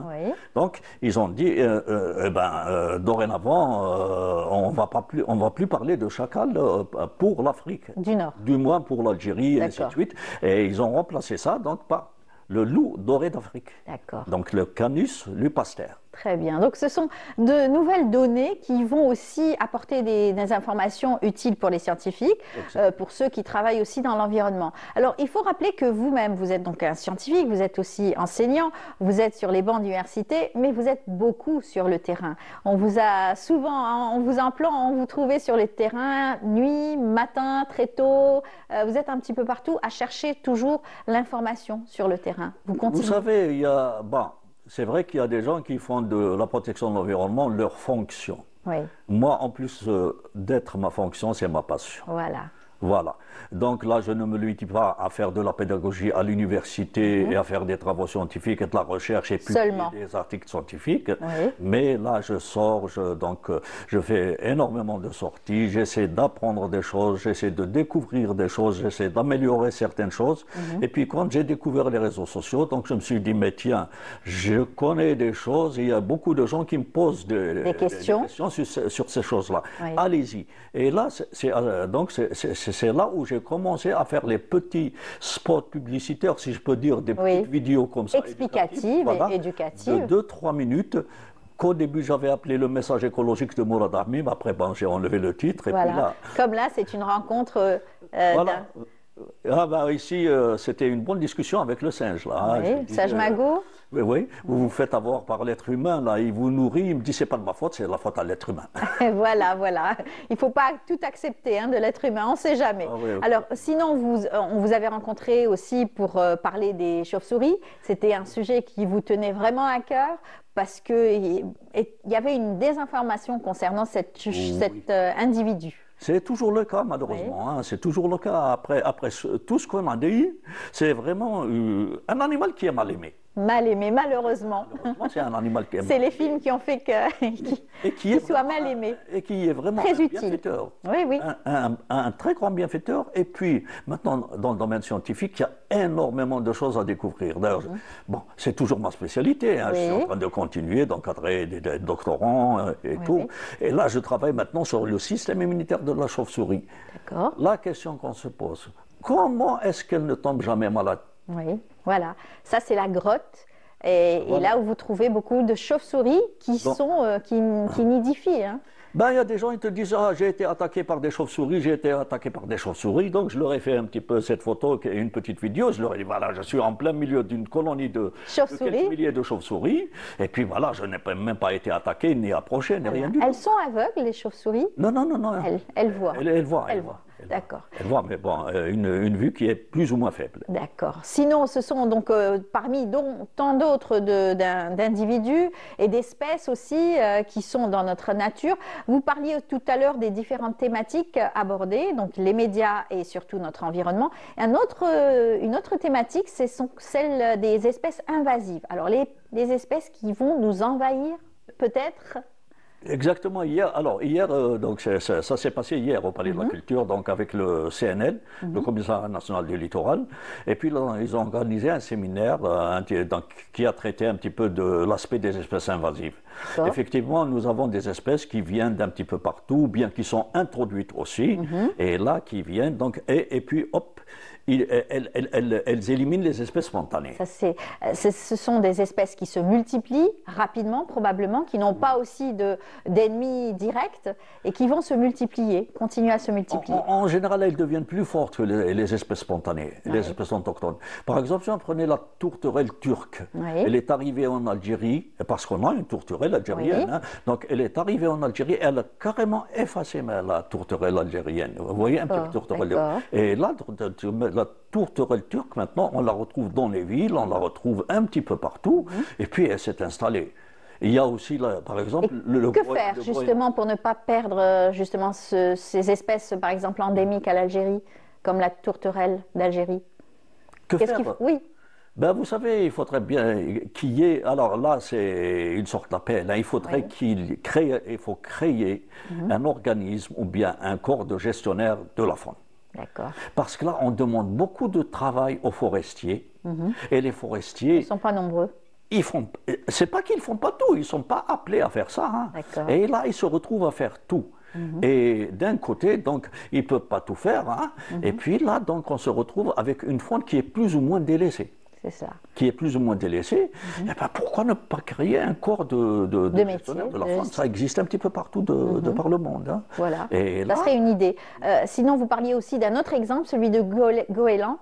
donc ils ont dit, dorénavant, on ne va plus parler de chacal pour l'Afrique. Du Nord. Du moins pour l'Algérie, et ainsi de suite. Et ils ont remplacé ça donc par le loup doré d'Afrique. D'accord. Donc le Canis lupaster. Très bien. Donc ce sont de nouvelles données qui vont aussi apporter des informations utiles pour les scientifiques, pour ceux qui travaillent aussi dans l'environnement. Alors il faut rappeler que vous-même, vous êtes donc un scientifique, vous êtes aussi enseignant, vous êtes sur les bancs d'université, mais vous êtes beaucoup sur le terrain. On vous a souvent, on vous emploie, on vous trouve sur le terrain, nuit, matin, très tôt. Vous êtes un petit peu partout à chercher toujours l'information sur le terrain. Vous continuez. Vous savez, il y a... C'est vrai qu'il y a des gens qui font de la protection de l'environnement leur fonction. Oui. Moi, en plus d'être ma fonction, c'est ma passion. Voilà. Voilà. Donc là, je ne me limite pas à faire de la pédagogie à l'université et à faire des travaux scientifiques et de la recherche et publier des articles scientifiques. Mais là, je sors, je fais énormément de sorties, j'essaie d'apprendre des choses, j'essaie de découvrir des choses, j'essaie d'améliorer certaines choses. Et puis quand j'ai découvert les réseaux sociaux, donc je me suis dit, mais tiens, je connais des choses et il y a beaucoup de gens qui me posent des questions sur ces choses-là. Allez-y. Et là, c'est là où j'ai commencé à faire les petits spots publicitaires, si je peux dire, des petites vidéos comme ça. Explicatives et éducatives. De 2-3 minutes. Qu'au début, j'avais appelé le message écologique de Mourad Ahmim. Après, j'ai enlevé le titre. Et puis là, comme là, c'est une rencontre. Ici, c'était une bonne discussion avec le singe. Là, Sage Mago. Oui, vous vous faites avoir par l'être humain, là, il vous nourrit, il me dit c'est pas de ma faute, c'est la faute à l'être humain. Voilà. Il ne faut pas tout accepter de l'être humain, on ne sait jamais. Alors, sinon, on vous avait rencontré aussi pour parler des chauves-souris. C'était un sujet qui vous tenait vraiment à cœur parce qu'il y avait une désinformation concernant cet individu. C'est toujours le cas, malheureusement. C'est toujours le cas. Après tout ce qu'on a dit, c'est vraiment un animal qui est mal aimé. Mal aimé, malheureusement. C'est un animal qui est mal aimé. C'est les films qui ont fait qu'il soit mal aimé. Et qui est vraiment très un utile. Bienfaiteur. Oui. Un très grand bienfaiteur. Et puis, maintenant, dans le domaine scientifique, il y a énormément de choses à découvrir. D'ailleurs, c'est toujours ma spécialité. Je suis en train de continuer d'encadrer des doctorants et tout. Et là, je travaille maintenant sur le système immunitaire de la chauve-souris. D'accord. La question qu'on se pose, comment est-ce qu'elle ne tombe jamais malade? Oui, voilà. Ça, c'est la grotte. Et là où vous trouvez beaucoup de chauves-souris qui nidifient. Il y a des gens qui te disent j'ai été attaqué par des chauves-souris, donc je leur ai fait un petit peu cette photo, une petite vidéo, je leur ai dit voilà, je suis en plein milieu d'une colonie de quelques milliers de chauves-souris, et puis voilà, je n'ai même pas été attaqué, ni approché, ni rien du tout. Elles sont aveugles, les chauves-souris? Non. Elles voient. Elles voient. D'accord. Elle voit, mais une vue qui est plus ou moins faible. D'accord. Sinon, ce sont donc parmi tant d'autres d'individus et d'espèces aussi qui sont dans notre nature. Vous parliez tout à l'heure des différentes thématiques abordées, donc les médias et surtout notre environnement. Une autre thématique, ce sont celles des espèces invasives. Alors, les espèces qui vont nous envahir, peut-être. Exactement, hier, donc ça s'est passé hier au Palais de la Culture, donc avec le CNL, le Commissariat national du littoral, et puis là, ils ont organisé un séminaire qui a traité un petit peu de l'aspect des espèces invasives. Effectivement, nous avons des espèces qui viennent d'un petit peu partout, bien qui sont introduites aussi, et là, qui viennent, donc, et puis hop, elles éliminent les espèces spontanées. Ce sont des espèces qui se multiplient rapidement, probablement, qui n'ont pas aussi d'ennemis directs et qui vont se multiplier, continuer à se multiplier. En général, elles deviennent plus fortes que les espèces spontanées, les espèces autochtones. Par exemple, si on prenait la tourterelle turque, elle est arrivée en Algérie, parce qu'on a une tourterelle algérienne, hein, donc elle est arrivée en Algérie, elle a carrément effacé la tourterelle algérienne. Vous voyez un petit tourterelle. Et là, la tourterelle turque, maintenant, on la retrouve dans les villes, on la retrouve un petit peu partout, et puis elle s'est installée. Il y a aussi, par exemple, que faire justement pour ne pas perdre justement ces espèces, par exemple, endémiques à l'Algérie, comme la tourterelle d'Algérie? Que faire? Oui. Ben, vous savez, il faudrait bien qu'il y ait, alors là c'est une sorte d'appel, hein, il faudrait il faut créer un organisme ou bien un corps de gestionnaire de la faune. D'accord. Parce que là on demande beaucoup de travail aux forestiers et les forestiers... Ils ne sont pas nombreux. C'est pas qu'ils ne font pas tout, ils ne sont pas appelés à faire ça. Hein. Et là ils se retrouvent à faire tout. Et d'un côté, donc, ils ne peuvent pas tout faire. Hein. Et puis là, donc, on se retrouve avec une faune qui est plus ou moins délaissée. C'est ça. Qui est plus ou moins délaissée. Et ben, pourquoi ne pas créer un corps de gestionnaire de la faune? Ça existe un petit peu partout de par le monde. Hein. Voilà, et ça serait une idée. Sinon, vous parliez aussi d'un autre exemple, celui de goéland,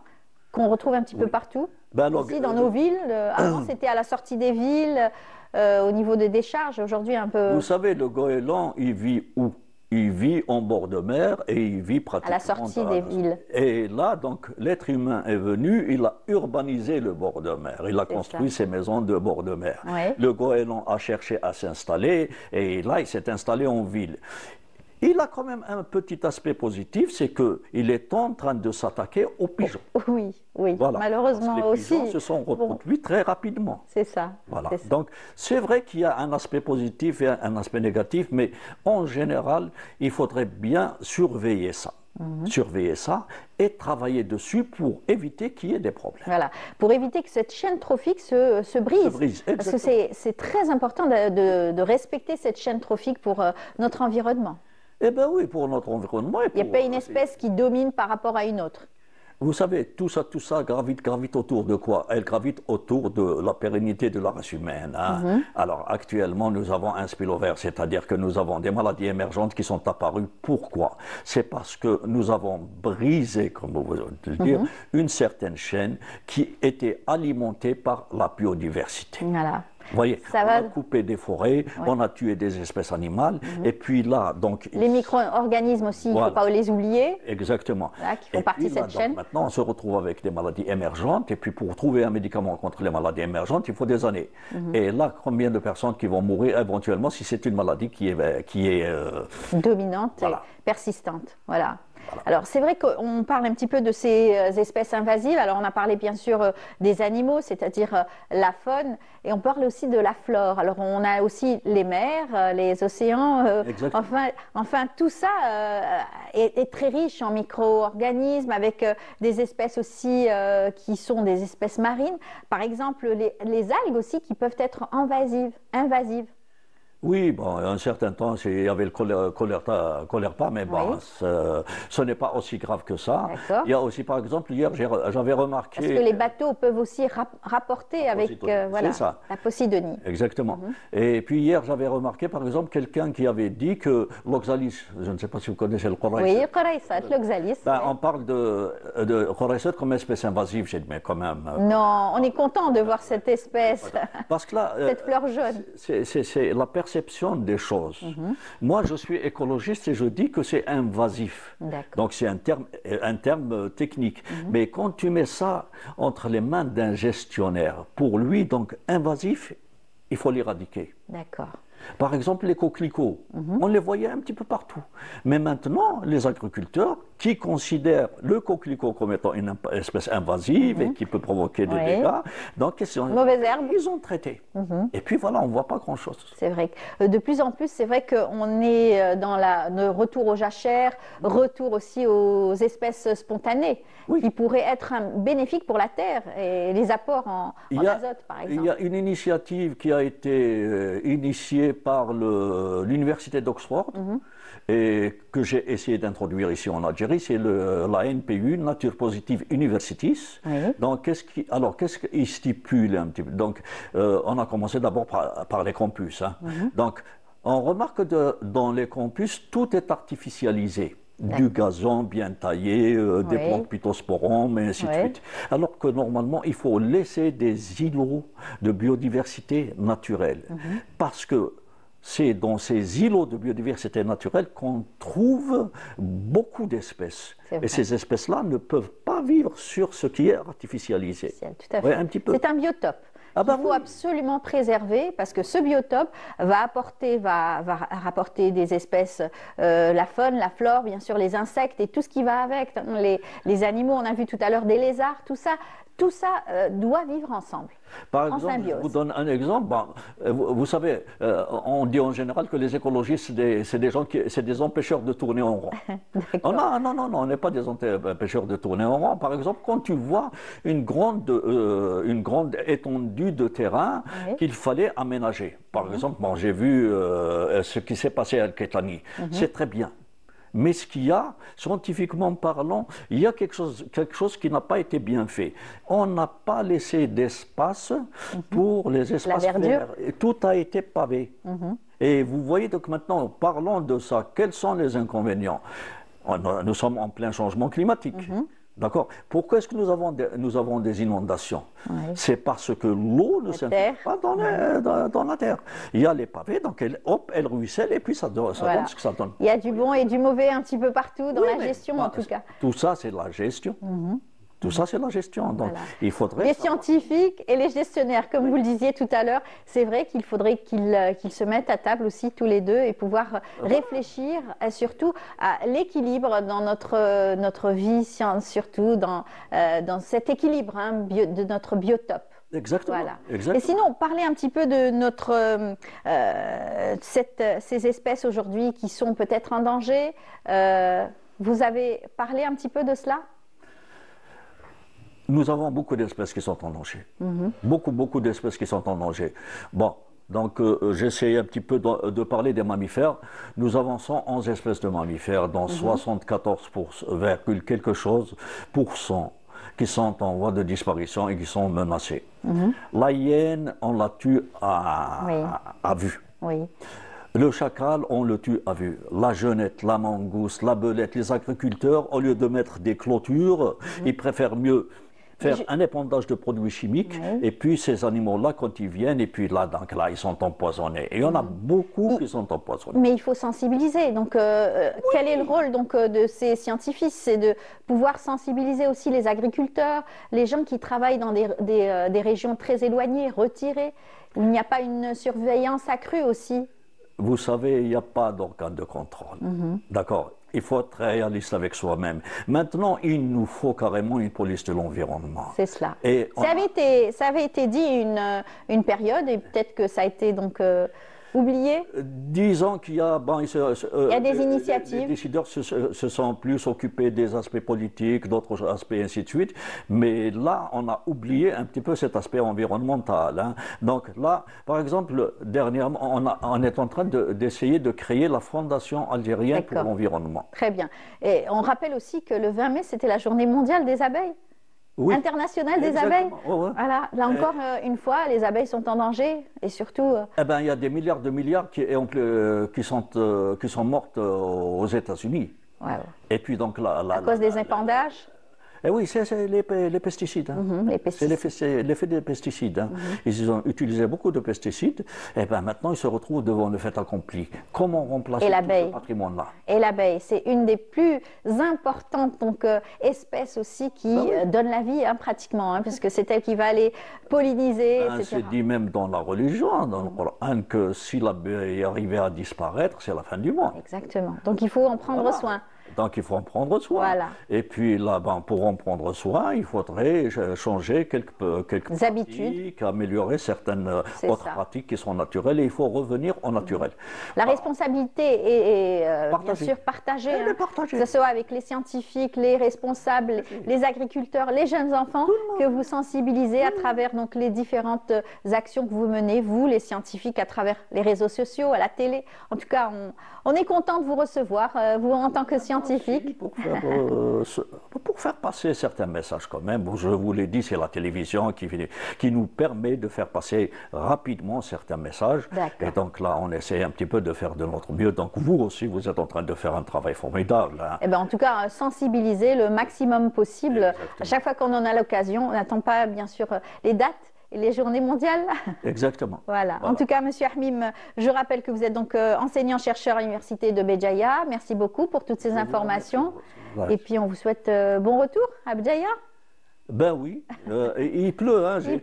qu'on retrouve un petit peu partout. Aussi dans nos villes. Avant, c'était à la sortie des villes, au niveau des décharges. Aujourd'hui, un peu... Vous savez, le goéland, il vit où? Il vit en bord de mer et il vit pratiquement à la sortie des villes. Et là, donc, l'être humain est venu, il a urbanisé le bord de mer. Il a construit ses maisons de bord de mer. Le goéland a cherché à s'installer et là, il s'est installé en ville. Il a quand même un petit aspect positif, c'est qu'il est en train de s'attaquer aux pigeons. Oui, voilà. Malheureusement aussi. Les pigeons se sont reproduits très rapidement. C'est ça. Voilà. Donc, c'est vrai qu'il y a un aspect positif et un aspect négatif, mais en général, il faudrait bien surveiller ça. Surveiller ça et travailler dessus pour éviter qu'il y ait des problèmes. Voilà, pour éviter que cette chaîne trophique se brise. Parce que c'est très important de respecter cette chaîne trophique pour notre environnement. Eh bien oui, pour notre environnement. Il n'y a pas une espèce qui domine par rapport à une autre. Vous savez, tout ça gravite autour de quoi? Elle gravite autour de la pérennité de la race humaine. Hein. Alors actuellement, nous avons un spillover, c'est-à-dire que nous avons des maladies émergentes qui sont apparues. Pourquoi? C'est parce que nous avons brisé, comme vous voulez le dire, une certaine chaîne qui était alimentée par la biodiversité. Voilà. Vous voyez, on a coupé des forêts, on a tué des espèces animales, et puis là, donc... Les micro-organismes aussi, il ne faut pas les oublier. Exactement. Là, qui font partie de cette chaîne. Maintenant, on se retrouve avec des maladies émergentes, et puis pour trouver un médicament contre les maladies émergentes, il faut des années. Et là, combien de personnes qui vont mourir éventuellement si c'est une maladie qui est dominante et persistante. Voilà. Alors c'est vrai qu'on parle un petit peu de ces espèces invasives. Alors on a parlé bien sûr des animaux, c'est-à-dire la faune, et on parle aussi de la flore. Alors on a aussi les mers, les océans, enfin tout ça est très riche en micro-organismes, avec des espèces aussi qui sont des espèces marines. Par exemple les algues aussi qui peuvent être invasives. Oui, bon, un certain temps, il y avait le choléra, mais bon, ce n'est pas aussi grave que ça. Il y a aussi, par exemple, hier, j'avais remarqué... Parce que les bateaux peuvent aussi rapporter avec la Posidonie. Exactement. Et puis hier, j'avais remarqué, par exemple, quelqu'un qui avait dit que l'oxalis, je ne sais pas si vous connaissez le Khoraïsat. Oui, le l'oxalis. On parle de Khoraïsat comme espèce invasive, j'ai dit, mais quand même... Non, on est content de voir cette espèce, parce que là, cette fleur jaune. C'est la perception des choses. Moi, je suis écologiste et je dis que c'est invasif. Donc, c'est un terme technique. Mais quand tu mets ça entre les mains d'un gestionnaire, pour lui, donc, invasif, il faut l'éradiquer. D'accord. Par exemple, les coquelicots, on les voyait un petit peu partout. Mais maintenant, les agriculteurs qui considèrent le coquelicot comme étant une espèce invasive et qui peut provoquer des dégâts, donc mauvaise herbe, ils ont traité. Et puis voilà, on ne voit pas grand-chose. C'est vrai. De plus en plus, c'est vrai qu'on est dans le retour aux jachères, retour aussi aux espèces spontanées, qui pourraient être bénéfiques pour la terre et les apports en azote, par exemple. Il y a une initiative qui a été initiée fait par l'université d'Oxford et que j'ai essayé d'introduire ici en Algérie, c'est la NPU, Nature Positive Universities. Donc, qu'est-ce qu'il stipule un petit peu? Donc, on a commencé d'abord par les campus. Donc, on remarque que dans les campus, tout est artificialisé. Du gazon bien taillé, des plantes pittosporums, et ainsi de suite. Alors que normalement, il faut laisser des îlots de biodiversité naturelle. Parce que c'est dans ces îlots de biodiversité naturelle qu'on trouve beaucoup d'espèces. Et ces espèces-là ne peuvent pas vivre sur ce qui est artificialisé. Tout à fait. Un petit peu. C'est un biotope. Il faut absolument préserver parce que ce biotope va rapporter des espèces, la faune, la flore, bien sûr les insectes et tout ce qui va avec, les animaux, on a vu tout à l'heure des lézards, tout ça doit vivre ensemble. Par exemple, je vous donne un exemple. Vous savez, on dit en général que les écologistes, c'est des empêcheurs de tourner en rond. Oh, non, on n'est pas des empêcheurs de tourner en rond. Par exemple, quand tu vois une grande étendue de terrain qu'il fallait aménager. Par exemple, j'ai vu ce qui s'est passé à Al-Qaitani. C'est très bien. Mais ce qu'il y a, scientifiquement parlant, il y a quelque chose qui n'a pas été bien fait. On n'a pas laissé d'espace pour les espaces verts. Tout a été pavé. Et vous voyez donc maintenant, parlons de ça. Quels sont les inconvénients? Nous sommes en plein changement climatique. D'accord. Pourquoi est-ce que nous avons des inondations? C'est parce que l'eau ne s'infiltre pas dans la terre. Il y a les pavés, donc elle ruisselle et puis ça donne ce que ça donne. Il y a du bon et du mauvais un petit peu partout dans la gestion en tout cas. Tout ça, c'est la gestion. Tout ça, c'est la gestion. Donc, il faudrait... Les scientifiques et les gestionnaires, comme vous le disiez tout à l'heure, c'est vrai qu'il faudrait qu'ils se mettent à table aussi tous les deux et pouvoir réfléchir surtout à l'équilibre dans notre vie, surtout dans cet équilibre de notre biotope. Exactement. Voilà. Exactement. Et sinon, parlez un petit peu de ces espèces aujourd'hui qui sont peut-être en danger. Vous avez parlé un petit peu de cela? Nous avons beaucoup d'espèces qui sont en danger. Beaucoup d'espèces qui sont en danger. Bon, donc j'essaie un petit peu de parler des mammifères. Nous avons 111 espèces de mammifères, dont 74 quelque chose qui sont en voie de disparition et qui sont menacées. La hyène, on la tue à vue. Le chacal, on le tue à vue. La genette, la mangouste, la belette, les agriculteurs, au lieu de mettre des clôtures, ils préfèrent mieux faire un épandage de produits chimiques, et puis ces animaux-là, quand ils viennent, et puis là, donc là, ils sont empoisonnés. Et il y en a beaucoup qui sont empoisonnés. Mais il faut sensibiliser. Donc, quel est le rôle donc, de ces scientifiques? C'est de pouvoir sensibiliser aussi les agriculteurs, les gens qui travaillent dans des régions très éloignées, retirées. Il n'y a pas une surveillance accrue aussi? Vous savez, il n'y a pas d'organe de contrôle. D'accord. Il faut être réaliste avec soi-même. Maintenant, il nous faut carrément une police de l'environnement. C'est cela. Ça avait été dit une période, et peut-être que ça a été donc oublié. Disons qu'il y a... il y a des initiatives. Les décideurs se sont plus occupés des aspects politiques, d'autres aspects, ainsi de suite. Mais là, on a oublié un petit peu cet aspect environnemental. Donc là, par exemple, dernièrement, on est en train d'essayer de créer la Fondation algérienne pour l'environnement. Très bien. Et on rappelle aussi que le 20 mai, c'était la journée mondiale des abeilles. Internationale des abeilles. Voilà. Là encore, une fois, les abeilles sont en danger et surtout... il y a des milliards qui sont mortes aux États-Unis. Et puis donc à cause des épandages. Oui, c'est les pesticides. C'est l'effet des pesticides. Ils ont utilisé beaucoup de pesticides. Et maintenant, ils se retrouvent devant le fait accompli. Comment remplacer tout ce patrimoine-là? Et l'abeille, c'est une des plus importantes espèces aussi qui donne la vie pratiquement, puisque c'est elle qui va aller polliniser, etc. C'est dit même dans la religion, dans le Coran, que si l'abeille arrivait à disparaître, c'est la fin du monde. Exactement. Donc il faut en prendre soin. Donc il faut en prendre soin. Voilà. Et puis là, pour en prendre soin, il faudrait changer quelques habitudes, améliorer certaines autres pratiques qui sont naturelles, et il faut revenir au naturel. La responsabilité est bien sûr partagée, hein, que ce soit avec les scientifiques, les responsables, les agriculteurs, les jeunes enfants, que vous sensibilisez à travers donc les différentes actions que vous menez, vous les scientifiques, à travers les réseaux sociaux, à la télé. En tout cas, on est content de vous recevoir, vous en tant que scientifique. Pour faire passer certains messages quand même, je vous l'ai dit, c'est la télévision qui nous permet de faire passer rapidement certains messages. Et donc là, on essaie un petit peu de faire de notre mieux. Donc vous aussi, vous êtes en train de faire un travail formidable. Hein. Eh ben, en tout cas, sensibiliser le maximum possible. Exactement. À chaque fois qu'on en a l'occasion, on n'attend pas bien sûr les dates et les journées mondiales. Exactement. Voilà. En tout cas, Monsieur Hamim, je rappelle que vous êtes donc enseignant-chercheur à l'Université de Béjaïa. Merci beaucoup pour toutes ces informations. Et puis, on vous souhaite bon retour à Béjaïa. Ben oui, il pleut, hein, j'ai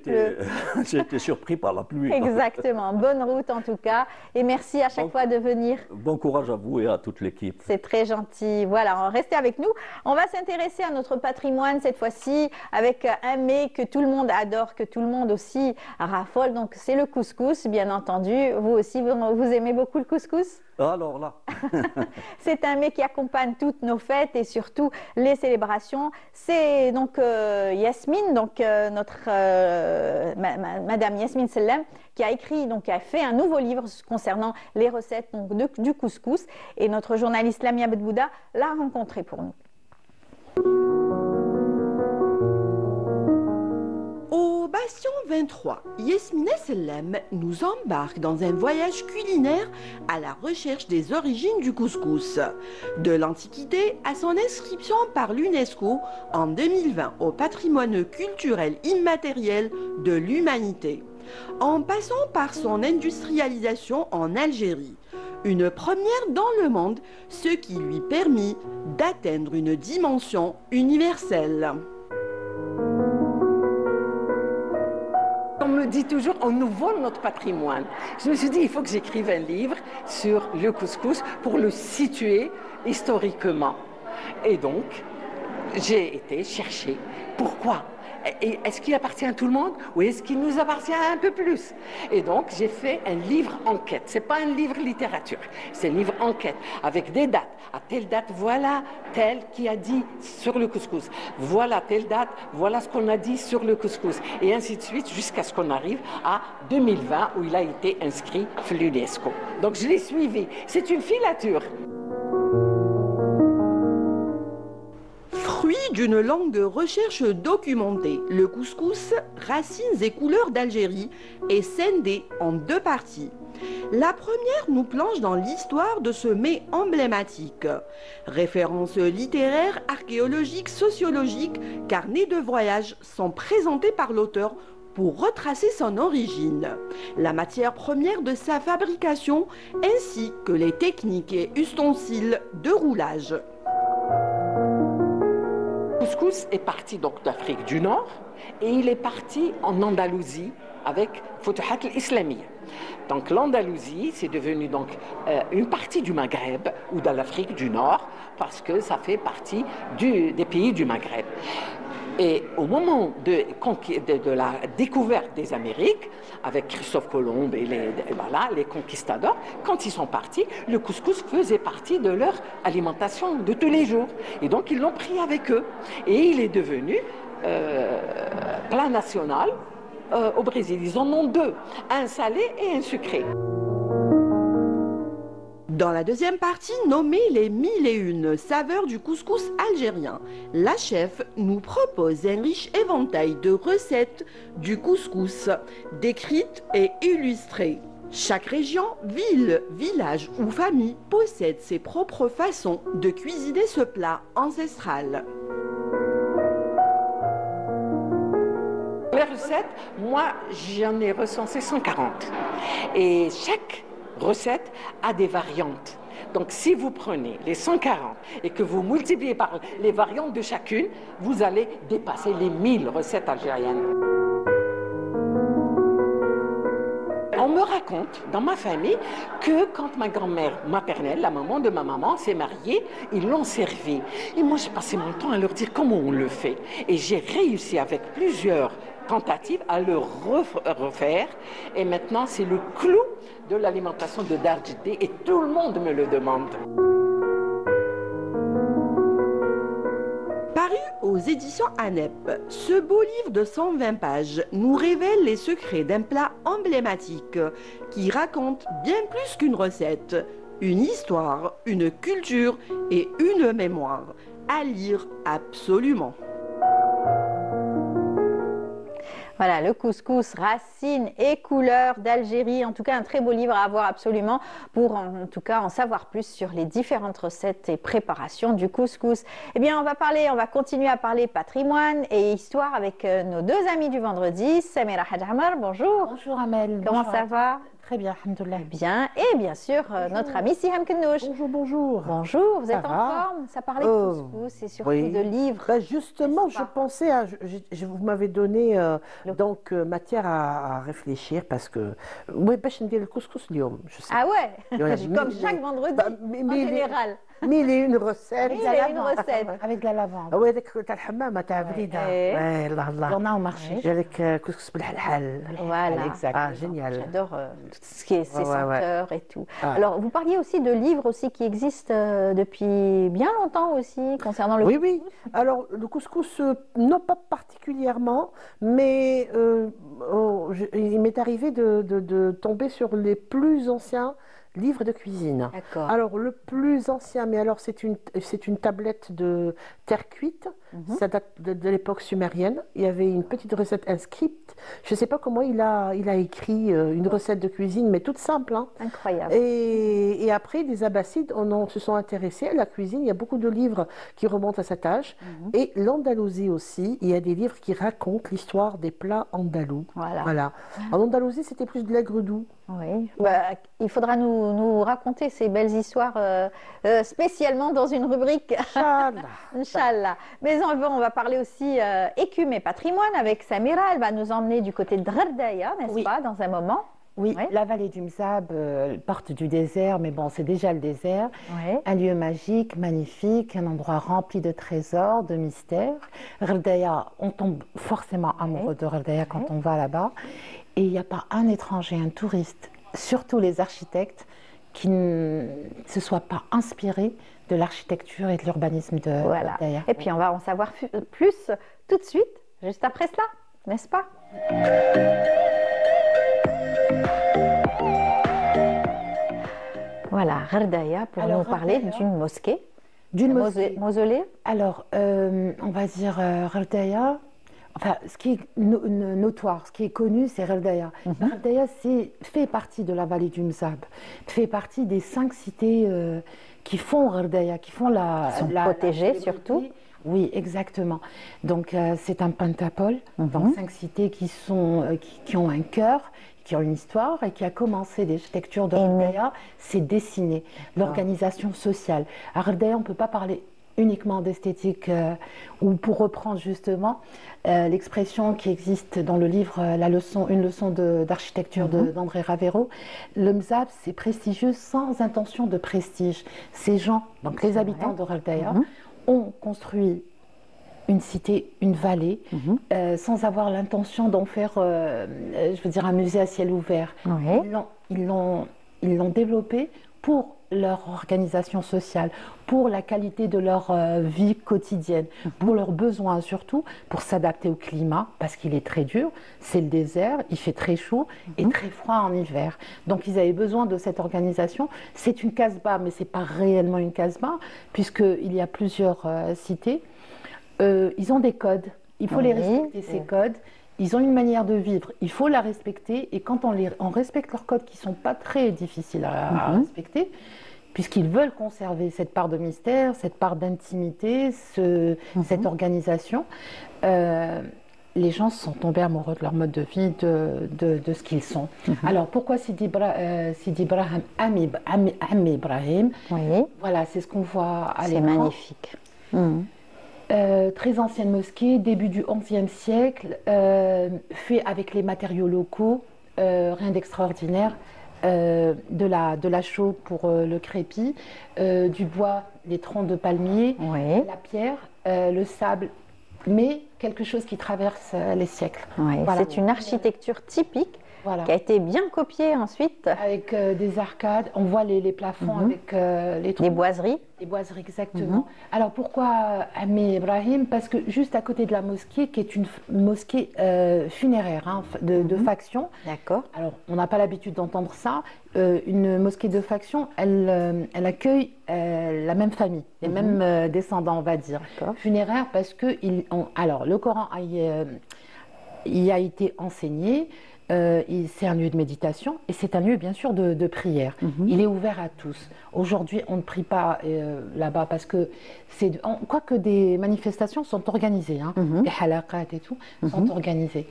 été surpris par la pluie. Exactement, bonne route en tout cas, et merci à chaque fois de venir. Bon courage à vous et à toute l'équipe. C'est très gentil. Voilà, restez avec nous. On va s'intéresser à notre patrimoine cette fois-ci avec un mets que tout le monde adore, que tout le monde aussi raffole, donc c'est le couscous, bien entendu. Vous aussi, vous aimez beaucoup le couscous ? Alors là. C'est un mets qui accompagne toutes nos fêtes et surtout les célébrations. C'est donc Yasmine, donc Madame Yasmine Sellem, qui a écrit, donc qui a fait un nouveau livre concernant les recettes donc, du couscous. Et notre journaliste Lamia Bedbouda l'a rencontré pour nous. Au Bastion 23, Yasmine Sellem nous embarque dans un voyage culinaire à la recherche des origines du couscous. De l'Antiquité à son inscription par l'UNESCO en 2020 au patrimoine culturel immatériel de l'humanité, en passant par son industrialisation en Algérie. Une première dans le monde, ce qui lui permit d'atteindre une dimension universelle. On me dit toujours, on nous vole notre patrimoine. Je me suis dit, il faut que j'écrive un livre sur le couscous pour le situer historiquement. Et donc, j'ai été chercher pourquoi. Est-ce qu'il appartient à tout le monde ou est-ce qu'il nous appartient un peu plus? Et donc, j'ai fait un livre enquête. Ce n'est pas un livre littérature, c'est un livre enquête avec des dates. À telle date, voilà tel qui a dit sur le couscous. Voilà telle date, voilà ce qu'on a dit sur le couscous. Et ainsi de suite jusqu'à ce qu'on arrive à 2020 où il a été inscrit à l'UNESCO. Donc, je l'ai suivi. C'est une filature. Fruit d'une longue recherche documentée, le couscous, racines et couleurs d'Algérie, est scindé en deux parties. La première nous plonge dans l'histoire de ce mets emblématique. Références littéraires, archéologiques, sociologiques, carnets de voyage sont présentés par l'auteur pour retracer son origine, la matière première de sa fabrication, ainsi que les techniques et ustensiles de roulage. Le couscous est parti donc d'Afrique du Nord et il est parti en Andalousie avec Futuhat al-Islamiyya. Donc l'Andalousie, c'est devenu donc une partie du Maghreb ou de l'Afrique du Nord parce que ça fait partie des pays du Maghreb. Et au moment de la découverte des Amériques, avec Christophe Colomb et les conquistadors, quand ils sont partis, le couscous faisait partie de leur alimentation de tous les jours. Et donc ils l'ont pris avec eux. Et il est devenu plat national au Brésil. Ils en ont deux, un salé et un sucré. Dans la deuxième partie, nommée les 1001 saveurs du couscous algérien, la chef nous propose un riche éventail de recettes du couscous, décrites et illustrées. Chaque région, ville, village ou famille possède ses propres façons de cuisiner ce plat ancestral. Les recettes, moi, j'en ai recensé 140. Et chaque recette a des variantes. Donc si vous prenez les 140 et que vous multipliez par les variantes de chacune, vous allez dépasser les 1000 recettes algériennes. On me raconte raconte dans ma famille que quand ma grand-mère maternelle, la maman de ma maman, s'est mariée, ils l'ont servi. Et moi, j'ai passé mon temps à leur dire comment on le fait. Et j'ai réussi avec plusieurs tentatives à le refaire. Et maintenant, c'est le clou de l'alimentation de Darjidé et tout le monde me le demande. Paru aux éditions ANEP, ce beau livre de 120 pages nous révèle les secrets d'un plat emblématique qui raconte bien plus qu'une recette, une histoire, une culture et une mémoire. À lire absolument. Voilà, le couscous, racines et couleurs d'Algérie. En tout cas, un très beau livre à avoir absolument pour en tout cas en savoir plus sur les différentes recettes et préparations du couscous. Eh bien, on va continuer à parler patrimoine et histoire avec nos deux amis du vendredi. Samira Hadjamar, bonjour. Bonjour Amel. Comment ça va? Très bien, alhamdoulilah. Bien, et bien sûr, notre ami Siham Knouch. Bonjour, bonjour. Bonjour, vous êtes en forme? Ça parlait de couscous et surtout de livres. Ben justement, je pensais à... vous m'avez donné donc matière à réfléchir parce que... Oui, je me le couscous, Lyon. Ah ouais, comme chaque vendredi, en général. Mille et une recettes. Avec de la lavande. Oui, avec le hammam, tu as vu. On a au marché. Avec couscous بالحلحل. Voilà. Exact. Ah, génial. J'adore tout ce qui est ces senteurs et tout. Alors, vous parliez aussi de livres aussi qui existent depuis bien longtemps aussi concernant le couscous. Oui. Alors, le couscous, non pas particulièrement, mais il m'est arrivé de tomber sur les plus anciens livre de cuisine. Alors le plus ancien, mais alors c'est une tablette de terre cuite. Ça date de l'époque sumérienne. Il y avait une petite recette, un script. Je ne sais pas comment il a écrit une recette de cuisine, mais toute simple. Hein. Incroyable. Et après, les Abbassides se sont intéressés à la cuisine. Il y a beaucoup de livres qui remontent à cet âge. Et l'Andalousie aussi, il y a des livres qui racontent l'histoire des plats andalous. Voilà. En Andalousie, c'était plus de l'aigre doux. Oui. Il faudra nous raconter ces belles histoires spécialement dans une rubrique. Inch'Allah. Mais on va parler aussi écume et patrimoine avec Samira. Elle va nous emmener du côté de Gherdaya, n'est-ce pas, dans un moment. Oui, la vallée du Mzab, porte du désert, mais bon, c'est déjà le désert. Un lieu magique, magnifique, un endroit rempli de trésors, de mystères. Gherdaya, on tombe forcément amoureux de Gherdaya quand on va là-bas. Et il n'y a pas un étranger, un touriste, surtout les architectes, qui ne se soient pas inspirés de l'architecture et de l'urbanisme de Gherdaya. Et puis on va en savoir plus tout de suite, juste après cela, n'est-ce pas? Voilà, Gherdaya pour nous parler d'une mosquée. D'une mausolée. Alors, on va dire Gherdaya. Enfin, ce qui est notoire, ce qui est connu, c'est Gherdaya. Gherdaya fait partie de la vallée du Mzab, fait partie des 5 cités qui font Gherdaya, qui font protégées surtout. Oui, exactement. Donc, c'est un pentapole, donc 5 cités qui ont un cœur, qui ont une histoire et qui a commencé l'architecture de Gherdaya, c'est dessiné, l'organisation sociale. À Gherdaya, on ne peut pas parler uniquement d'esthétique, ou pour reprendre justement l'expression qui existe dans le livre Une leçon d'architecture d'André Ravero, le Mzab, c'est prestigieux sans intention de prestige. Ces gens, donc les habitants de Gherdaya, ont construit une cité, une vallée, sans avoir l'intention d'en faire, je veux dire, un musée à ciel ouvert. Ils l'ont développé pour leur organisation sociale, pour la qualité de leur vie quotidienne, pour leurs besoins surtout, pour s'adapter au climat, parce qu'il est très dur, c'est le désert, il fait très chaud et très froid en hiver. Donc ils avaient besoin de cette organisation. C'est une casbah, mais ce n'est pas réellement une casbah, puisqu'il y a plusieurs cités. Ils ont des codes, il faut les respecter, ces codes. Ils ont une manière de vivre, il faut la respecter. Et quand on respecte leurs codes qui ne sont pas très difficiles à respecter, puisqu'ils veulent conserver cette part de mystère, cette part d'intimité, cette organisation, les gens sont tombés amoureux de leur mode de vie, de ce qu'ils sont. Alors pourquoi Sidi Ibrahim, Ami Ibrahim, voilà, c'est ce qu'on voit à l'écran. C'est magnifique. Très ancienne mosquée, début du XIe siècle, fait avec les matériaux locaux, rien d'extraordinaire. De la chaux pour le crépi, du bois, les troncs de palmier, la pierre, le sable, mais quelque chose qui traverse les siècles. Voilà. C'est une architecture typique qui a été bien copiée ensuite. Avec des arcades, on voit les plafonds avec les troncs. Les boiseries. Les boiseries, exactement. Alors pourquoi Amé Ibrahim? Parce que juste à côté de la mosquée, qui est une mosquée funéraire, hein, de faction. D'accord. Alors on n'a pas l'habitude d'entendre ça. Une mosquée de faction, elle accueille la même famille, les mêmes descendants, on va dire. Funéraire parce que alors le Coran y a été enseigné. C'est un lieu de méditation et c'est un lieu bien sûr de prière. Il est ouvert à tous. Aujourd'hui, on ne prie pas là-bas parce que quoique des manifestations sont organisées, hein, les halaqat et tout sont organisées.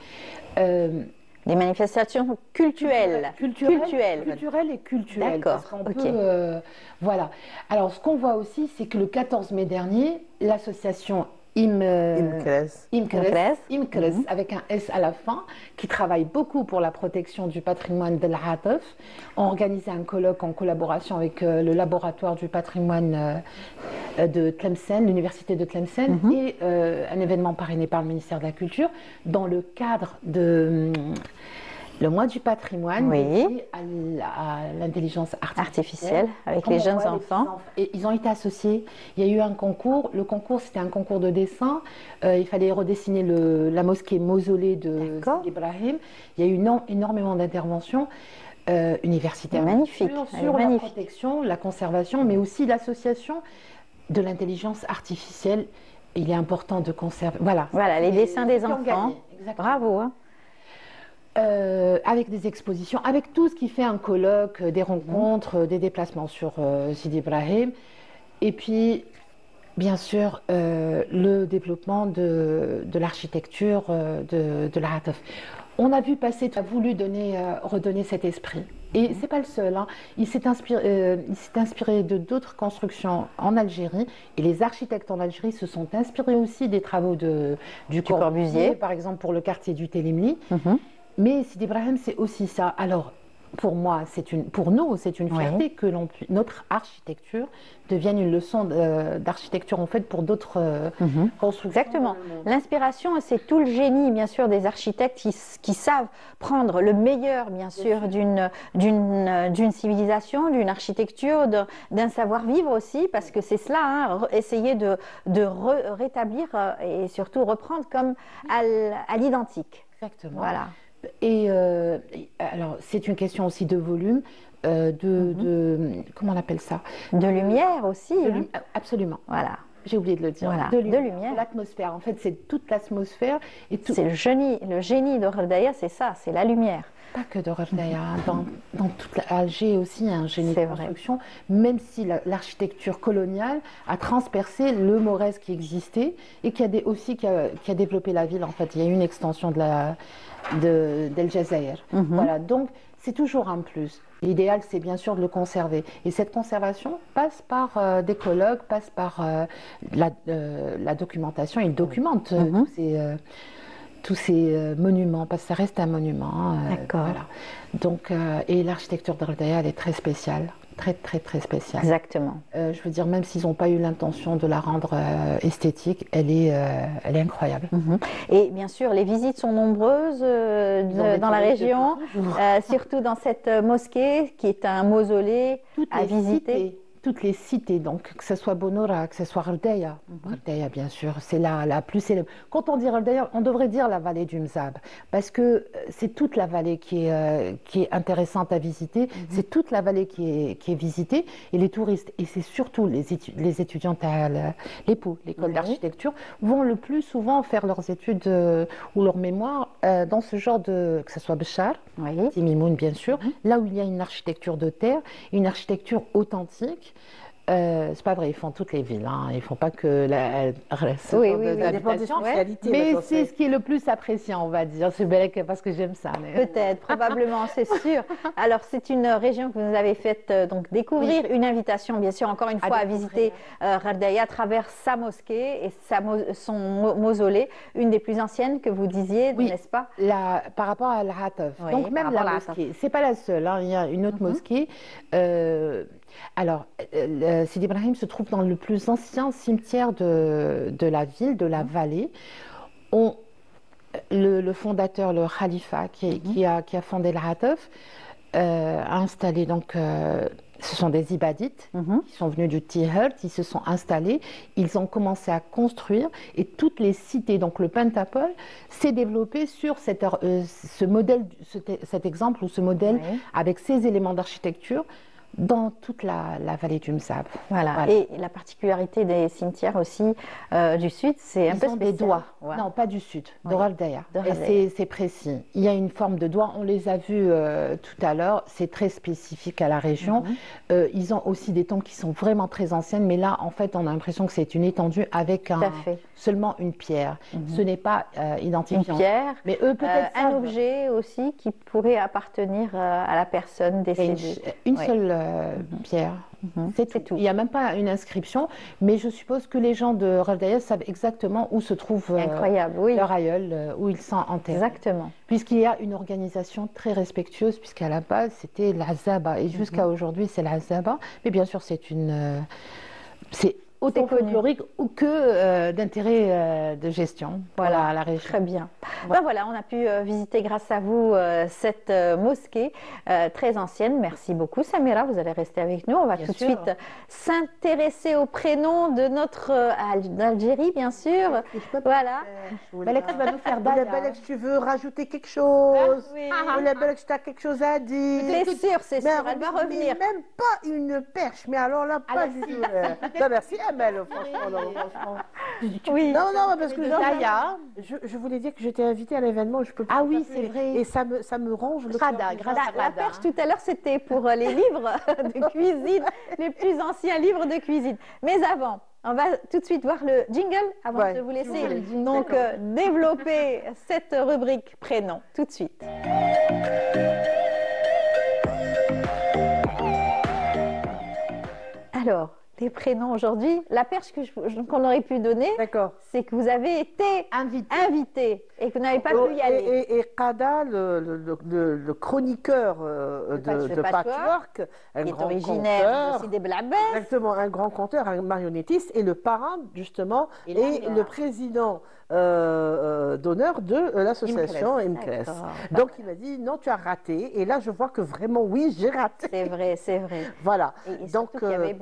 Des manifestations culturelles. Culturelles et culturelles. D'accord. Voilà. Alors, ce qu'on voit aussi, c'est que le 14 mai dernier, l'association Imkres, avec un S à la fin, qui travaille beaucoup pour la protection du patrimoine de l'Ataf, ont organisé un colloque en collaboration avec le laboratoire du patrimoine de Tlemcen, l'université de Tlemcen, et un événement parrainé par le ministère de la Culture dans le cadre de le mois du patrimoine dédié à l'intelligence artificielle avec les jeunes enfants. Et ils ont été associés. Il y a eu un concours. Le concours, c'était un concours de dessin. Il fallait redessiner la mosquée mausolée de Ibrahim. Il y a eu énormément d'interventions universitaires. Magnifique. Sur la protection, la conservation, mais aussi l'association de l'intelligence artificielle. Il est important de conserver. Voilà, les dessins des enfants. Bravo. Hein. Avec des expositions, avec tout ce qui fait un colloque, des rencontres, des déplacements sur Sidi Ibrahim. Et puis, bien sûr, le développement de l'architecture de l'Ataf. On a vu passer, tu as voulu redonner cet esprit. Et c'est pas le seul. Hein. Il s'est inspiré de d'autres constructions en Algérie. Et les architectes en Algérie se sont inspirés aussi des travaux du Corbusier, par exemple pour le quartier du Télimni. Mais Sidi Ibrahim, c'est aussi ça. Alors, pour nous, c'est une fierté que notre architecture devienne une leçon d'architecture en fait pour d'autres constructions. Exactement. L'inspiration, c'est tout le génie, bien sûr, des architectes qui savent prendre le meilleur, bien sûr, d'une civilisation, d'une architecture, d'un savoir-vivre aussi, parce que c'est cela, hein, essayer de rétablir et surtout reprendre comme à l'identique. Exactement. Voilà. Et alors, c'est une question aussi de volume, comment on appelle ça? De lumière aussi. Absolument. Voilà. J'ai oublié de le dire. Voilà. De lumière. L'atmosphère. En fait, c'est toute l'atmosphère. C'est le génie d'Ordaya, c'est ça, c'est la lumière. Pas que d'Ordaya. Dans toute Alger aussi, il y a un génie de construction. Même si l'architecture coloniale a transpercé le Morez qui existait et qui a développé la ville. En fait, il y a eu une extension d'El Jazair. Voilà, donc c'est toujours un plus. L'idéal, c'est bien sûr de le conserver. Et cette conservation passe par des colloques, passe par la documentation. Il documente tous ces monuments, parce que ça reste un monument. D'accord. Voilà. Donc, et l'architecture d'Ordaya, elle est très spéciale. Très spéciale. Exactement. Je veux dire, même s'ils n'ont pas eu l'intention de la rendre esthétique, elle est incroyable. Et bien sûr, les visites sont nombreuses dans la région, surtout dans cette mosquée qui est un mausolée à visiter. Toutes les cités, donc que ce soit Bonora, que ce soit Ordaya. Ordaya, bien sûr, c'est la plus célèbre. Quand on dit Ordaya, on devrait dire la vallée du Mzab, parce que c'est toute la vallée qui est intéressante à visiter, c'est toute la vallée qui est visitée, et les touristes, et c'est surtout les étudiants à l'EPO, l'école d'architecture, vont le plus souvent faire leurs études ou leur mémoire dans ce genre que ce soit Béchar, Timimoun bien sûr, là où il y a une architecture de terre, une architecture authentique, C'est pas vrai, ils font toutes les villes. Hein. Ils font pas que la habitations. Mais c'est ce qui est le plus apprécié, on va dire. C'est bel parce que j'aime ça. Mais... Peut-être, probablement, c'est sûr. Alors, c'est une région que vous nous avez fait donc découvrir. Une invitation, bien sûr, encore une fois, à visiter Gherdaya à travers sa mosquée et son mausolée, une des plus anciennes que vous disiez, n'est-ce pas? Par rapport à l'Hataf. Donc, même la mosquée, c'est pas la seule. Hein. Il y a une autre mosquée. Alors, Sidi Ibrahim se trouve dans le plus ancien cimetière de la ville, de la vallée. Le fondateur, le khalifa qui a fondé l'Hataf, a installé donc... ce sont des ibadites qui sont venus du Tihert, ils se sont installés, ils ont commencé à construire et toutes les cités, donc le Pentapole, s'est développé sur ce modèle, cet exemple ou ce modèle avec ces éléments d'architecture dans toute la vallée du Msab. Voilà. Et la particularité des cimetières aussi du sud, c'est un peu spécial. Des doigts. Ouais. Non, pas du sud, de Gherdaya. Et c'est précis. Il y a une forme de doigt, on les a vus tout à l'heure, c'est très spécifique à la région. Ils ont aussi des tombes qui sont vraiment très anciennes, mais là, en fait, on a l'impression que c'est une étendue avec seulement une pierre. Ce n'est pas identifiant. Une pierre, mais eux, peut-être un objet aussi qui pourrait appartenir à la personne décédée. Une seule pierre. C'est tout. Il n'y a même pas une inscription, mais je suppose que les gens de Gherdaya savent exactement où se trouve leur aïeul, où ils sont enterrés. Exactement. Puisqu'il y a une organisation très respectueuse, puisqu'à la base c'était l'Azaba, et jusqu'à aujourd'hui c'est l'Azaba. Mais bien sûr, c'est autant folklorique ou que d'intérêt de gestion. Voilà, la région. Très bien. Ben voilà, on a pu visiter grâce à vous cette mosquée très ancienne. Merci beaucoup, Samira. Vous allez rester avec nous. On va tout de suite s'intéresser au prénom de notre d'Algérie, bien sûr. Voilà. Balek, tu vas nous faire Balek, tu veux rajouter quelque chose? Balek, tu as quelque chose à dire? C'est sûr, c'est sûr. Elle va revenir. Même pas une perche, mais alors là, pas du tout. Non, merci. Franchement. Oui. Non, parce que je voulais dire que j'étais invitée à l'événement, je peux pas. Ah oui, c'est vrai. Et ça me range le cœur. La perche tout à l'heure, c'était pour les livres de cuisine, les plus anciens livres de cuisine. Mais avant, on va tout de suite voir le jingle avant de vous laisser donc développer cette rubrique prénom tout de suite. Alors, les prénoms aujourd'hui, la perche qu'on aurait pu donner, c'est que vous avez été invité et que vous n'avez pas pu y aller. Et Qada, le chroniqueur de Patchwork, qui est originaire aussi des Blabès. Exactement, un grand conteur, un marionnettiste, et le parrain, justement, et le président d'honneur de l'association Imkles. Donc il m'a dit non, tu as raté, et là je vois que vraiment oui, j'ai raté. C'est vrai, c'est vrai. Voilà. Et donc il y avait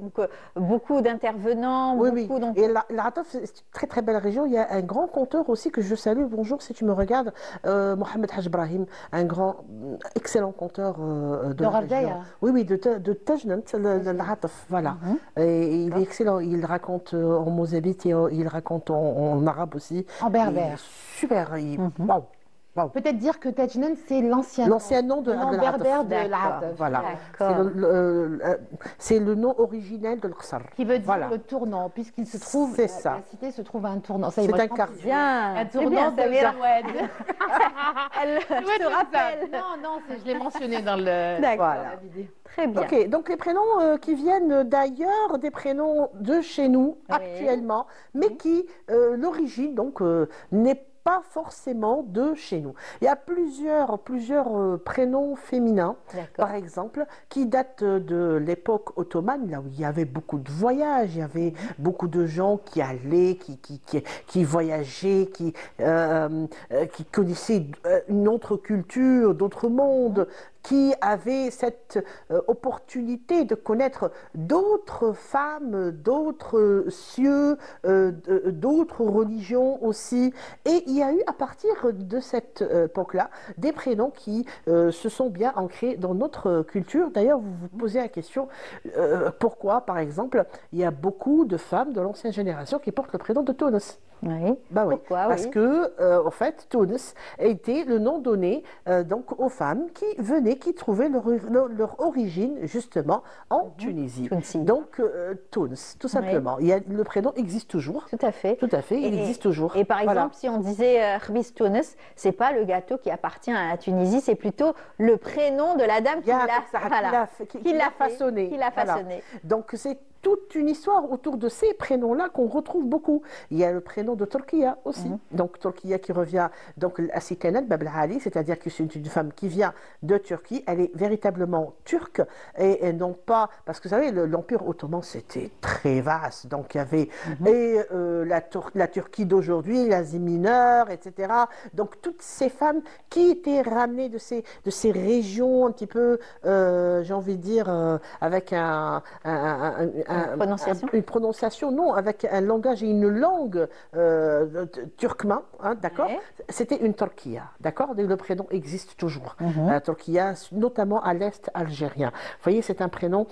beaucoup d'intervenants. Oui. Donc... Et la Rataf, c'est une très très belle région. Il y a un grand conteur aussi que je salue. Bonjour si tu me regardes, Mohamed Haj Brahim, un excellent conteur de la région. Oui, de Tajnant, la Rataf, voilà. Et il est excellent. Il raconte en mozabite et il raconte en arabe aussi. En berbère. Super. Wow. Peut-être dire que Tajnan, c'est l'ancien nom de berbère de l'Hataf. Voilà. C'est le nom originel de l'Qsar. Qui veut dire le tournant, puisqu'il se trouve, la cité se trouve à un tournant. C'est un quartier. Un tournant de Jawed. Elle se rappelle. Non, je l'ai mentionné dans la vidéo. Très bien. Ok, donc les prénoms qui viennent d'ailleurs, des prénoms de chez nous actuellement, mais qui, l'origine, donc, n'est pas forcément de chez nous. Il y a plusieurs prénoms féminins, par exemple, qui datent de l'époque ottomane, là où il y avait beaucoup de voyages, il y avait beaucoup de gens qui allaient, qui voyageaient, qui connaissaient une autre culture, d'autres mondes, qui avaient cette opportunité de connaître d'autres femmes, d'autres cieux, d'autres religions aussi. Et il y a eu, à partir de cette époque-là, des prénoms qui se sont bien ancrés dans notre culture. D'ailleurs, vous vous posez la question, pourquoi, par exemple, il y a beaucoup de femmes de l'ancienne génération qui portent le prénom de Tounes. Oui. Bah oui. Pourquoi? Parce oui. que, en fait, Tunis a été le nom donné donc aux femmes qui venaient, qui trouvaient leur origine justement en Tunisie. Donc, Tunis, tout simplement. Le prénom existe toujours. Tout à fait. Tout à fait, il existe toujours. Et par exemple, Voilà. si on disait Khbis Tunis, c'est pas le gâteau qui appartient à la Tunisie, c'est plutôt le prénom de la dame qui l'a façonné. Qui l'a Voilà. façonné. Donc, c'est toute une histoire autour de ces prénoms-là qu'on retrouve beaucoup. Il y a le prénom de Turquia aussi. Donc, Turquia qui revient, donc Asikanet Bab Ali, c'est-à-dire que c'est une femme qui vient de Turquie. Elle est véritablement turque et non pas, parce que vous savez, l'Empire ottoman, c'était très vaste. Donc, il y avait la Turquie d'aujourd'hui, l'Asie mineure, etc. Donc, toutes ces femmes qui étaient ramenées de ces régions un petit peu, j'ai envie de dire, avec une prononciation, non, avec un langage et une langue turkmen, hein, d'accord. C'était une Turquia, d'accord. Le prénom existe toujours. La Turquia, notamment à l'est algérien. Vous voyez, c'est un prénom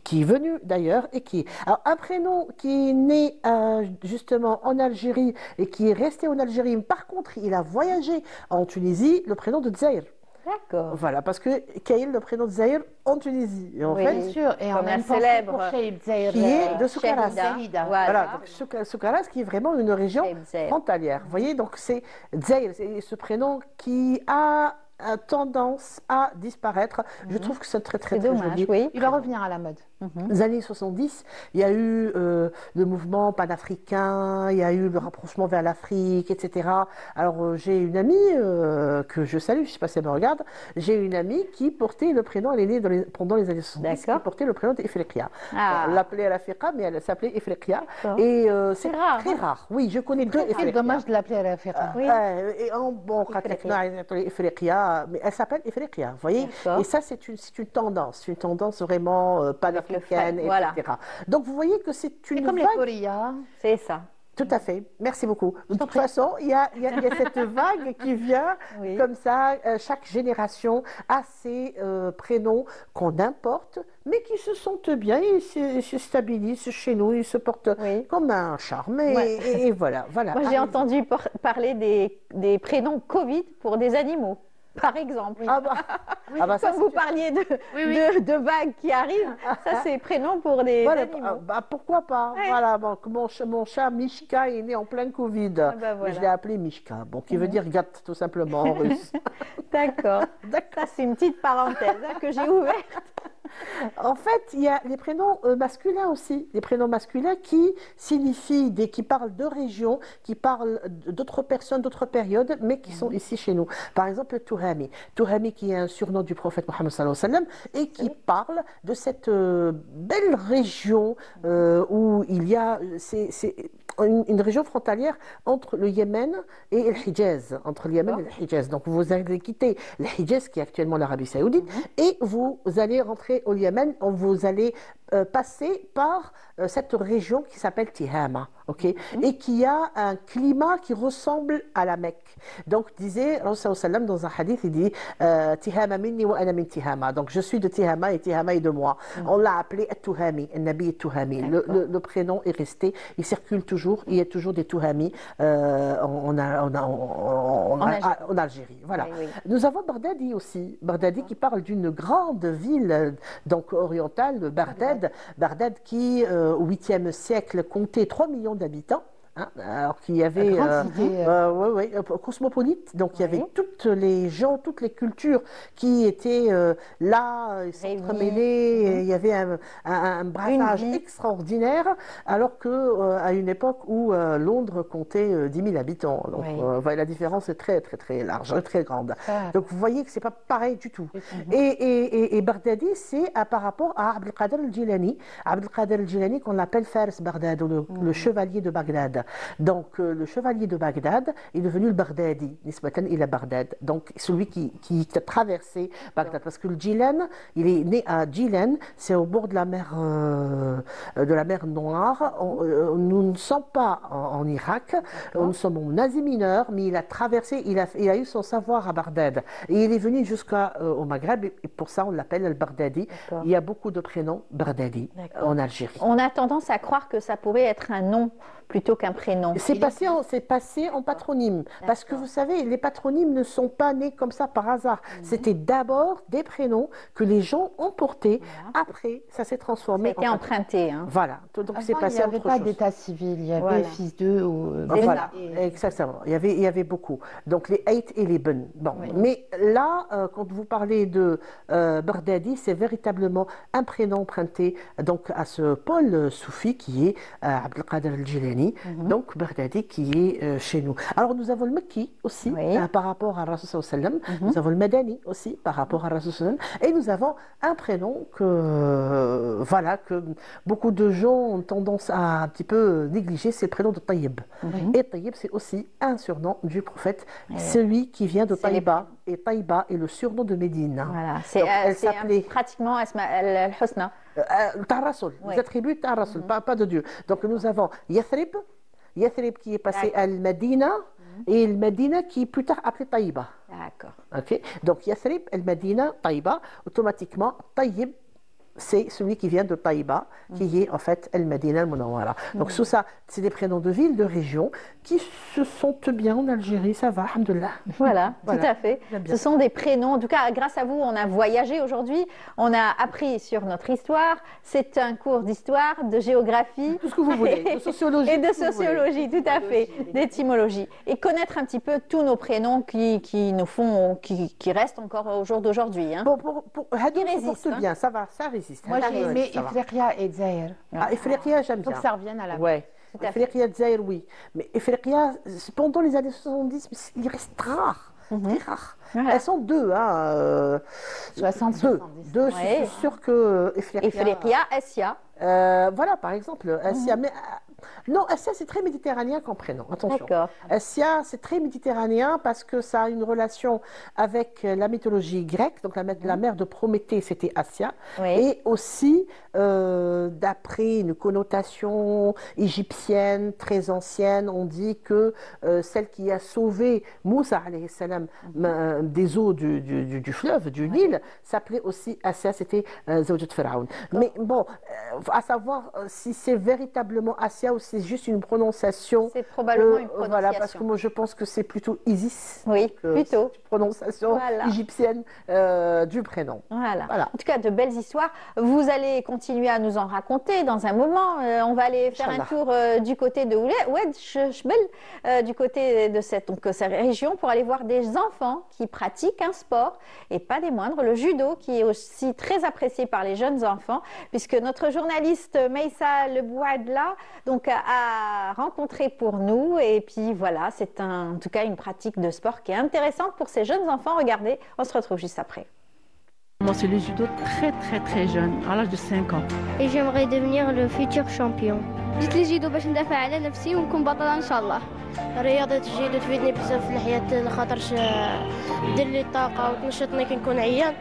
qui est venu d'ailleurs et qui. Alors, un prénom qui est né justement en Algérie et qui est resté en Algérie. Par contre, il a voyagé en Tunisie. Le prénom de Zahir. D'accord. Voilà, parce que Kaïl, le prénom de Zahir en Tunisie. Et en fait, bien sûr, et en même temps, célèbre qui est de Soukaras. Voilà, donc Soukaras qui est vraiment une région frontalière. Vous voyez, donc c'est Zahir, c'est ce prénom qui a tendance à disparaître. Je trouve que c'est très joli. Oui. Il va revenir à la mode. Les années 70, il y a eu le mouvement panafricain, il y a eu le rapprochement vers l'Afrique, etc. Alors j'ai une amie que je salue, je ne sais pas si elle me regarde, j'ai une amie qui portait le prénom, elle est née pendant les années 70, qui portait le prénom d'Ifriqiya. On l'appelait Al-Afiqa, mais elle s'appelait Ifriqiya. Et c'est très rare. Oui, je connais deux Ifriqiya. C'est dommage de l'appeler Al-Afiqa. Et bon, mais elle s'appelle Ifriqiya, vous voyez. Et ça, c'est une tendance vraiment panafricaine, etc. Donc vous voyez que c'est une comme vague. les Korea. C'est ça. Tout à fait. Merci beaucoup. De toute façon, il y a cette vague qui vient comme ça. Chaque génération a ses prénoms qu'on importe, mais qui se sentent bien, ils se stabilisent chez nous, ils se portent comme un charme. Et voilà. Moi, j'ai entendu parler des prénoms Covid pour des animaux. Par exemple. Comme vous parliez de vagues qui arrivent, ça c'est prénom pour des animaux. Pourquoi pas. Voilà, bon, mon chat Mishka est né en plein Covid. Je l'ai appelé Mishka, qui veut dire gâte tout simplement en russe. D'accord. Ça c'est une petite parenthèse que j'ai ouverte. En fait, il y a les prénoms masculins aussi, les prénoms masculins qui signifient, qui parlent de régions, qui parlent d'autres personnes, d'autres périodes, mais qui sont ici chez nous. Par exemple, Touhami. Touhami qui est un surnom du prophète Mohammed sallallahu alayhi wa sallam et qui parle de cette belle région où il y a une région frontalière entre le Yémen et le Hijaz, entre le Yémen et le Hijaz. Donc vous allez quitter le Hijaz qui est actuellement l'Arabie Saoudite et vous allez rentrer au Yémen, vous allez passer par cette région qui s'appelle Tihama, et qui a un climat qui ressemble à la Mecque. Donc disait Rasul sallam dans un hadith, il dit Tihama minni wa ana min Tihama. Donc je suis de Tihama et Tihama est de moi. On l'a appelé At-Tuhami, Nabi At-Tuhami. Le prénom est resté, il circule toujours, il y a toujours des Tuhami en Algérie. Voilà. Nous avons Baghdadi aussi, Baghdadi qui parle d'une grande ville donc orientale, Bagdad qui au 8e siècle comptait 3 millions d'habitants. Alors qu'il y avait cosmopolite, donc il y avait toutes les gens, toutes les cultures qui étaient là, s'entremêlées, il y avait un brassage extraordinaire, alors qu'à une époque où Londres comptait 10 000 habitants. Donc la différence est très très très large, très grande. Donc vous voyez que c'est pas pareil du tout. Et Baghdadi, c'est par rapport à Abdelkader al-Jilani. Abdelkader al-Jilani qu'on appelle Fars Baghdad, le chevalier de Bagdad. Donc le chevalier de Bagdad est devenu le Baghdadi, nisbatan ila Bagdad, donc celui qui a traversé Bagdad, parce que le Jilan, il est né à Jilan, c'est au bord de la mer Noire. Nous ne sommes pas en Irak, nous sommes en Asie mineure, mais il a traversé, il a eu son savoir à Bagdad, et il est venu jusqu'au Maghreb, et pour ça on l'appelle le Baghdadi. Il y a beaucoup de prénoms Baghdadi en Algérie. On a tendance à croire que ça pourrait être un nom plutôt qu'un prénom. C'est passé en patronyme. Parce que vous savez, les patronymes ne sont pas nés comme ça par hasard. C'était d'abord des prénoms que les gens ont portés. Après, ça s'est transformé. Ça a été emprunté. Hein. Voilà. Donc c'est passé il n'y avait pas d'état civil, il y avait fils d'eux ou... Voilà, exactement. Il y avait beaucoup. Donc les Ait et les Ben. Bon. Oui. Mais là, quand vous parlez de Baghdadi, c'est véritablement un prénom emprunté donc, à ce pôle soufi qui est Abdelkader al-Jilani, donc Baghdadi qui est chez nous. Alors nous avons le Mekki aussi par rapport à Rasul sallam, nous avons le Madani aussi par rapport à Rasul sallam, et nous avons un prénom que beaucoup de gens ont tendance à un petit peu négliger, c'est le prénom de Taïb. Et Taïb, c'est aussi un surnom du prophète, celui qui vient de Taïba, et Taïba est le surnom de Médine. Voilà, c'est pratiquement Asma al-Husna. Tarasul, les attributs de Tarasul, pas de Dieu. Donc nous avons Yathrib qui est passé à Al-Madina, et Al-Madina qui est plus tard appelé Taïba. D'accord. Okay. Donc Yathrib, Al-Madina, Taïba, automatiquement Taïb, c'est celui qui vient de Taïba, qui est en fait Al-Madina al-Munawwara. Donc tout ça, c'est des prénoms de villes, de régions, qui se sentent bien en Algérie, ça va, alhamdoulilah. Voilà, tout à fait. Ce sont des prénoms, en tout cas, grâce à vous, on a voyagé aujourd'hui, on a appris sur notre histoire, c'est un cours d'histoire, de géographie. Tout ce que vous voulez, de sociologie. Et de sociologie, tout à fait, d'étymologie. Et connaître un petit peu tous nos prénoms qui nous font, qui restent encore au jour d'aujourd'hui. Hein. Qui résistent bien, ça va, ça résiste. Moi, j'ai aimé Ifriqiya et Dzaïr. Ifriqiya, j'aime bien. Faut que ça revienne à la base. Ouais. Ifriqiya, Dzaïr, oui. Mais Ifriqiya, pendant les années 70, il reste rare. Très rare. Elles sont deux. 60, deux, je suis sûre que Ifriqiya, Assia. Voilà, par exemple, Assia. Mais, non, Assia, c'est très méditerranéen comme prénom. Attention. Assia, c'est très méditerranéen parce que ça a une relation avec la mythologie grecque. Donc, la mère de Prométhée, c'était Assia. Et aussi, d'après une connotation égyptienne très ancienne, on dit que celle qui a sauvé Moussa, alayhi salam, des eaux du fleuve, du Nil, s'appelait aussi Assia, c'était Zawjat Pharaon. Mais bon, à savoir si c'est véritablement Assia ou c'est juste une prononciation. C'est probablement une prononciation. Voilà, parce que moi je pense que c'est plutôt Isis. Oui, plutôt. Une prononciation égyptienne du prénom. Voilà. En tout cas, de belles histoires. Vous allez continuer à nous en raconter dans un moment. On va aller faire un tour du côté de Oued Chbel, du côté de cette région, pour aller voir des enfants qui pratiquent un sport, et pas des moindres, le judo, qui est aussi très apprécié par les jeunes enfants, puisque notre journaliste Meissa Le Bouadla a rencontré pour nous, et puis voilà, c'est en tout cas une pratique de sport qui est intéressante pour ces jeunes enfants. Regardez, on se retrouve juste après. Moi, c'est le judo très jeune, à l'âge de 5 ans. Et j'aimerais devenir le futur champion. جيت للجيدو باش ندافع على نفسي ونكون بطلة ان شاء الله. رياضة الجيدو تفيدني بزاف في الحياة لخاطرش دير لي الطاقة وتنشطني كي نكون عيان.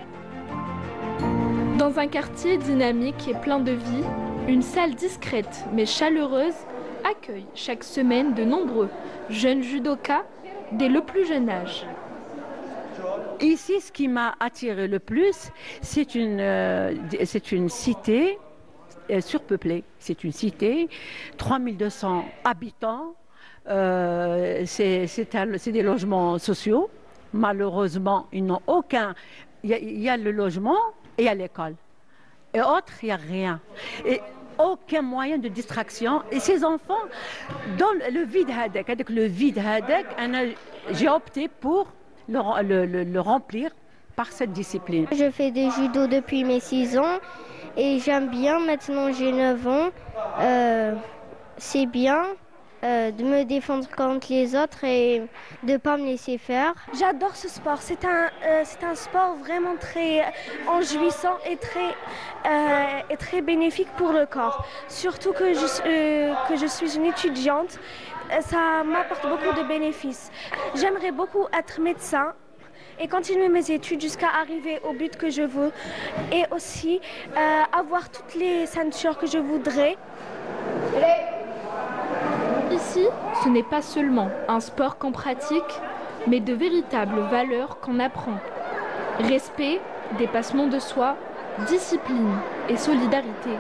Dans un quartier dynamique et plein de vie, une salle discrète mais chaleureuse accueille chaque semaine de nombreux jeunes judokas dès le plus jeune âge. Ici, ce qui m'a attiré le plus, c'est une cité surpeuplée. C'est une cité, 3200 habitants, c'est des logements sociaux. Malheureusement, ils n'ont aucun. Il y a le logement et il y a l'école. Et autre, il n'y a rien. Et aucun moyen de distraction. Et ces enfants, dans le vide hadek, avec le vide hadek, j'ai opté pour le remplir par cette discipline. Je fais du judo depuis mes 6 ans et j'aime bien. Maintenant, j'ai 9 ans. C'est bien de me défendre contre les autres et de ne pas me laisser faire. J'adore ce sport. C'est un sport vraiment très enjouissant et très bénéfique pour le corps. Surtout que je suis une étudiante, ça m'apporte beaucoup de bénéfices. J'aimerais beaucoup être médecin et continuer mes études jusqu'à arriver au but que je veux, et aussi avoir toutes les ceintures que je voudrais. Ici, ce n'est pas seulement un sport qu'on pratique, mais de véritables valeurs qu'on apprend. Respect, dépassement de soi, discipline et solidarité.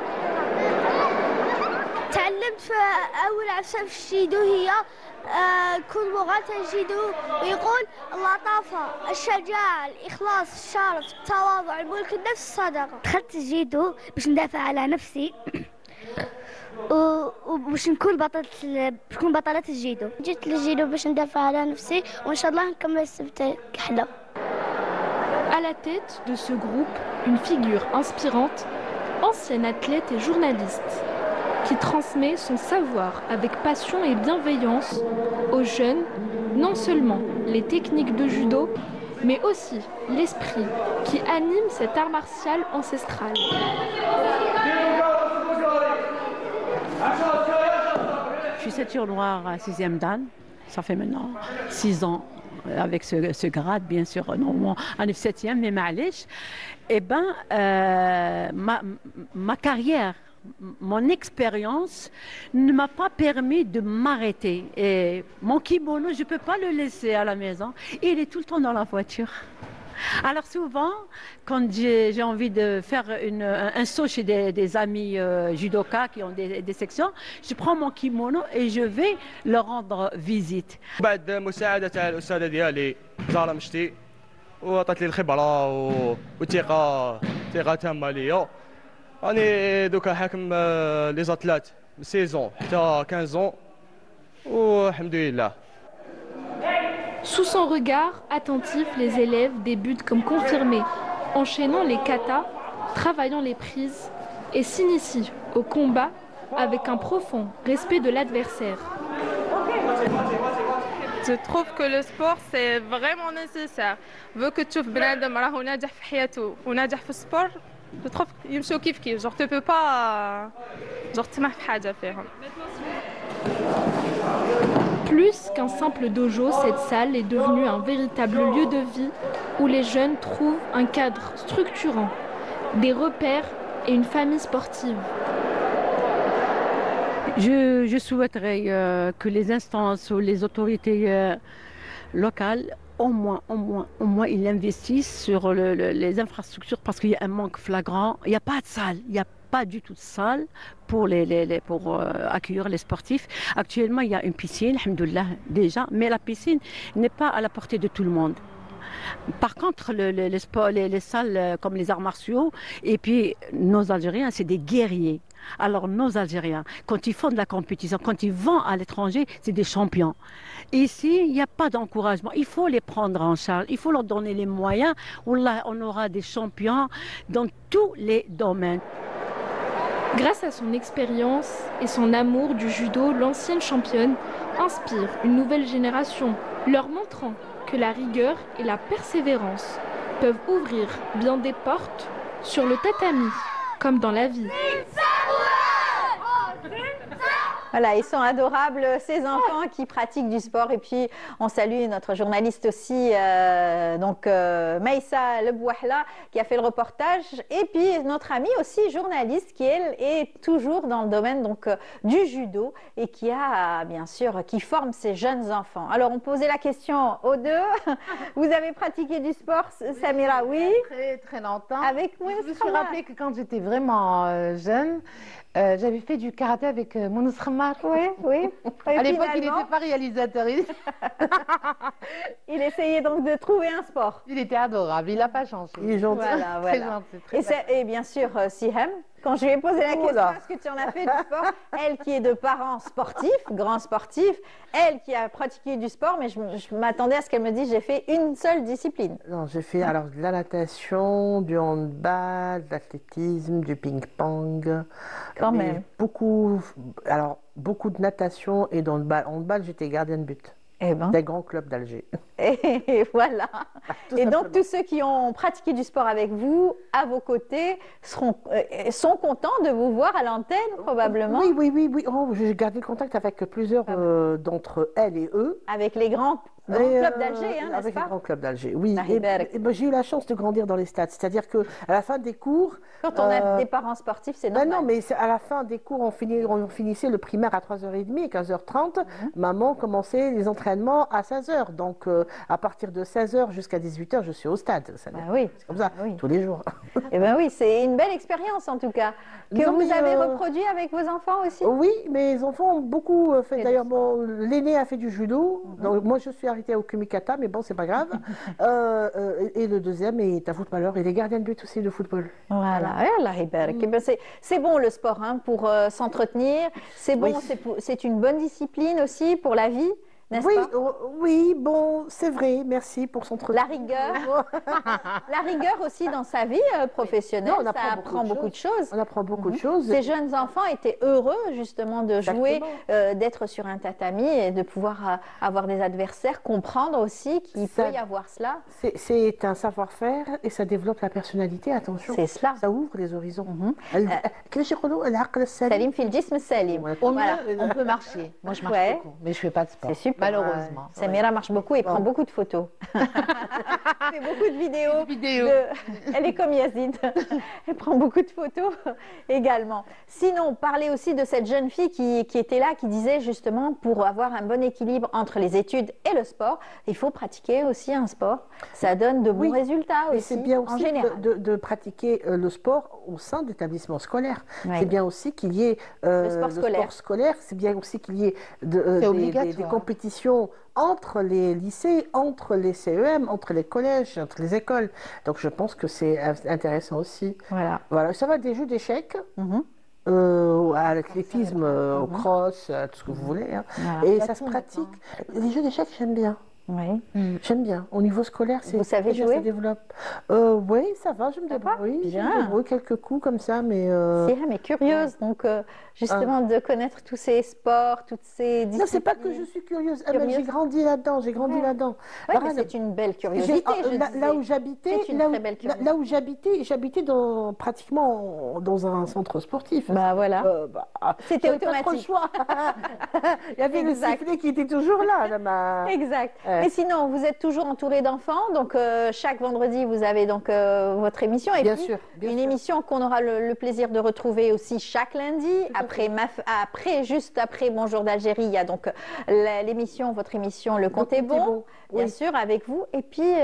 تعلمت كنت في أول عفسة في الجيدو هي كل لغة الجيدو ويقول اللطافة الشجاعة الإخلاص الشرف التواضع الملك النفس الصدقة. دخلت الجيدو باش ندافع على نفسي وباش نكون بطلة الجيدو. جيت للجيدو باش ندافع على نفسي وإن شاء الله نكمل السبت كحلة. À la tête de ce groupe, une figure inspirante, ancienne athlète et journaliste, qui transmet son savoir avec passion et bienveillance aux jeunes, non seulement les techniques de judo, mais aussi l'esprit qui anime cet art martial ancestral. Je suis ceinture noire à 6e dan, ça fait maintenant 6 ans. Avec ce grade, bien sûr, normalement, en 7e, mais معليش. Eh ben, ma carrière, mon expérience ne m'a pas permis de m'arrêter. Et mon kimono, je ne peux pas le laisser à la maison. Il est tout le temps dans la voiture. Alors souvent, quand j'ai envie de faire un saut chez des amis judokas qui ont des sections, je prends mon kimono et je vais leur rendre visite. بعد مساعدة تاع الأستاذة ديالي زهرة مشتي وعطات لي الخبرة والثقة تامة ليا. راني دوكا حاكم لي زاتلات سيزون حتى 15 والحمد لله. Sous son regard attentif, les élèves débutent comme confirmés, enchaînant les katas, travaillant les prises et s'initient au combat avec un profond respect de l'adversaire. Je trouve que le sport c'est vraiment nécessaire. Vu que tu بنادم راهو ناجح في حياته وناجح في السبور, je trouve يمشوا كيف كيف. Genre tu peux pas تسمح في حاجة فيهم. Plus qu'un simple dojo, cette salle est devenue un véritable lieu de vie où les jeunes trouvent un cadre structurant, des repères et une famille sportive. Je souhaiterais que les instances ou les autorités locales, au moins, ils investissent sur les infrastructures parce qu'il y a un manque flagrant. Il n'y a pas de salle, il n'y a pas du tout de salle pour accueillir les sportifs. Actuellement, il y a une piscine, alhamdoulilah, déjà, mais la piscine n'est pas à la portée de tout le monde. Par contre, les salles comme les arts martiaux, et puis nos Algériens, c'est des guerriers. Alors nos Algériens, quand ils font de la compétition, quand ils vont à l'étranger, c'est des champions. Ici, il n'y a pas d'encouragement. Il faut les prendre en charge, il faut leur donner les moyens. On aura des champions dans tous les domaines. Grâce à son expérience et son amour du judo, l'ancienne championne inspire une nouvelle génération, leur montrant que la rigueur et la persévérance peuvent ouvrir bien des portes sur le tatami, comme dans la vie. Voilà, ils sont adorables, ces enfants qui pratiquent du sport. Et puis, on salue notre journaliste aussi, Maïssa Lebouahla, qui a fait le reportage. Et puis, notre amie aussi, journaliste, qui, elle, est toujours dans le domaine du judo et qui qui forme ces jeunes enfants. Alors, on posait la question aux deux. Vous avez pratiqué du sport, Samira? Oui. Très, très longtemps. Avec moi, je me suis rappelé que quand j'étais vraiment jeune, j'avais fait du karaté avec Mounous Khamar. Oui. À l'époque, il n'était pas réalisateur. Il essayait donc de trouver un sport. Il était adorable, il n'a pas changé. Il est gentil. Voilà. Très gentil, très et bien sûr, Sihem, quand je lui ai posé la question, est-ce que tu en as fait du sport? Elle qui est de parents sportifs, grands sportifs, elle qui a pratiqué du sport, mais je m'attendais à ce qu'elle me dise j'ai fait une seule discipline. Non, j'ai fait alors de la natation, du handball, de l'athlétisme, du ping-pong. Quand même. Beaucoup de natation et d'handball. En handball, j'étais gardienne de but. Des grands clubs d'Alger. Et voilà. Et donc, tous ceux qui ont pratiqué du sport avec vous, à vos côtés, sont contents de vous voir à l'antenne, probablement. Oui. Oh, j'ai gardé le contact avec plusieurs d'entre elles et eux. Avec les grands Grand club d'Alger, hein, n'est-ce avec pas? le Grand Club d'Alger, oui. Allah يبارك. Et j'ai eu la chance de grandir dans les stades, c'est-à-dire que à la fin des cours, Quand on a des parents sportifs, c'est normal. non, mais à la fin des cours, on finissait le primaire à 3h30 et 15h30. Maman commençait les entraînements à 16h. Donc, à partir de 16h jusqu'à 18h, je suis au stade. Oui. C'est comme ça, tous les jours. Eh bien oui, c'est une belle expérience en tout cas, que Non, vous mais, avez reproduit avec vos enfants aussi. Oui, mes enfants ont beaucoup fait. D'ailleurs, l'aîné a fait du judo. Donc, moi, je suis arrêtée au kumikata, mais bon, c'est pas grave. Et le deuxième est un footballeur. Il est gardien de but aussi de football. Voilà, Allah يبارك. Eh ben, c'est bon le sport hein, pour s'entretenir. C'est bon, c'est une bonne discipline aussi pour la vie. Oui, oui, bon, c'est vrai, merci pour son truc. La rigueur, la rigueur aussi dans sa vie professionnelle, on apprend beaucoup de choses. On apprend beaucoup de choses. Ces jeunes enfants étaient heureux justement de jouer, d'être sur un tatami et de pouvoir avoir des adversaires, comprendre aussi qu'il peut y avoir cela. C'est un savoir-faire et ça développe la personnalité, attention. C'est cela. Ça ouvre les horizons. Salim fil jism salim. Au mieux, on peut marcher. Moi, je marche beaucoup, mais je ne fais pas de sport. C'est super. Malheureusement. Samira marche beaucoup et prend beaucoup de photos. fait beaucoup de vidéos. Elle est comme Yazid. Elle prend beaucoup de photos également. Sinon, parlez aussi de cette jeune fille qui était là, qui disait justement pour avoir un bon équilibre entre les études et le sport, il faut pratiquer aussi un sport. Ça donne de bons résultats aussi. C'est bien aussi en général. de pratiquer le sport au sein d'établissements scolaires. Ouais. C'est bien aussi qu'il y ait le sport scolaire. C'est bien aussi qu'il y ait des compétitions entre les lycées, entre les CEM, entre les collèges, entre les écoles. Donc je pense que c'est intéressant aussi. Voilà. Ça va des jeux d'échecs. À l'athlétisme, au cross, à tout ce que vous voulez. Hein. Et ça se pratique. Les jeux d'échecs, j'aime bien. Oui. J'aime bien. Au niveau scolaire, vous savez jouer? Ça développe. Oui, ça va, je me débrouille. Bien. Je me débrouille quelques coups comme ça, mais... mais curieuse, donc justement de connaître tous ces sports, toutes ces disciplines. Non, c'est pas que je suis curieuse. J'ai grandi là-dedans, là-dedans. Ouais, c'est une belle curiosité. Là où j'habitais, j'habitais pratiquement dans un centre sportif. Bah voilà. C'était automatique. Pas trop le choix. Il y avait le sifflet qui était toujours là. Exact. Mais sinon, vous êtes toujours entouré d'enfants, donc chaque vendredi, vous avez donc votre émission. Et puis, une émission qu'on aura le plaisir de retrouver aussi chaque lundi. Juste après Bonjour d'Algérie, il y a donc votre émission Le Compte est bon, bien sûr, avec vous. Et puis,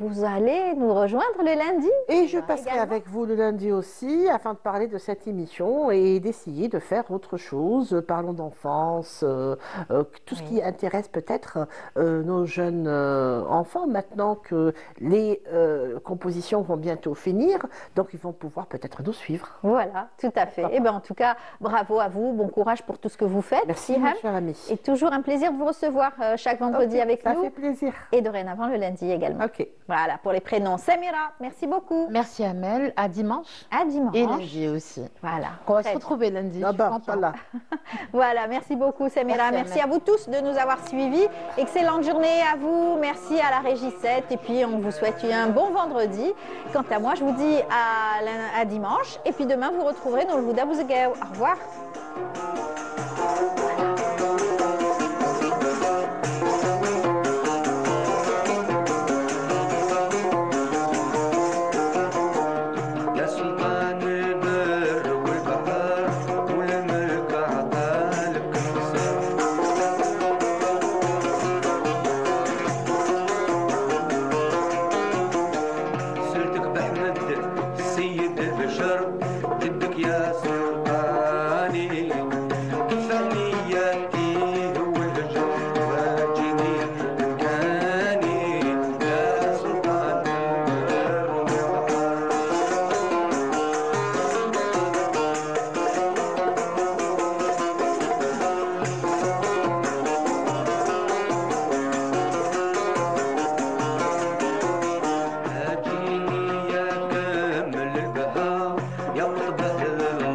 vous allez nous rejoindre le lundi. Et je passerai avec vous le lundi aussi, afin de parler de cette émission et d'essayer de faire autre chose. Parlons d'enfance, tout ce qui intéresse peut-être nos jeunes enfants, maintenant que les compositions vont bientôt finir, donc ils vont pouvoir peut-être nous suivre. Voilà, tout à fait. Et bien en tout cas, bravo à vous, bon courage pour tout ce que vous faites. Merci, ma chère amie. Et toujours un plaisir de vous recevoir chaque vendredi avec nous. Ça fait plaisir. Et dorénavant le lundi également. Ok. Voilà, pour les prénoms. Samira, merci beaucoup. Merci Amel, à dimanche. À dimanche. Et lundi aussi. Voilà. On va se retrouver lundi. Voilà, merci beaucoup Samira. Merci à vous tous de nous avoir suivis. Excellente journée à vous. Merci à la Régie 7. Et puis on vous souhaite un bon vendredi. Quant à moi, je vous dis à dimanche. Et puis demain, vous retrouverez dans le Houda Bouzguew. Au revoir. سيرتك بأحمد سيد البشر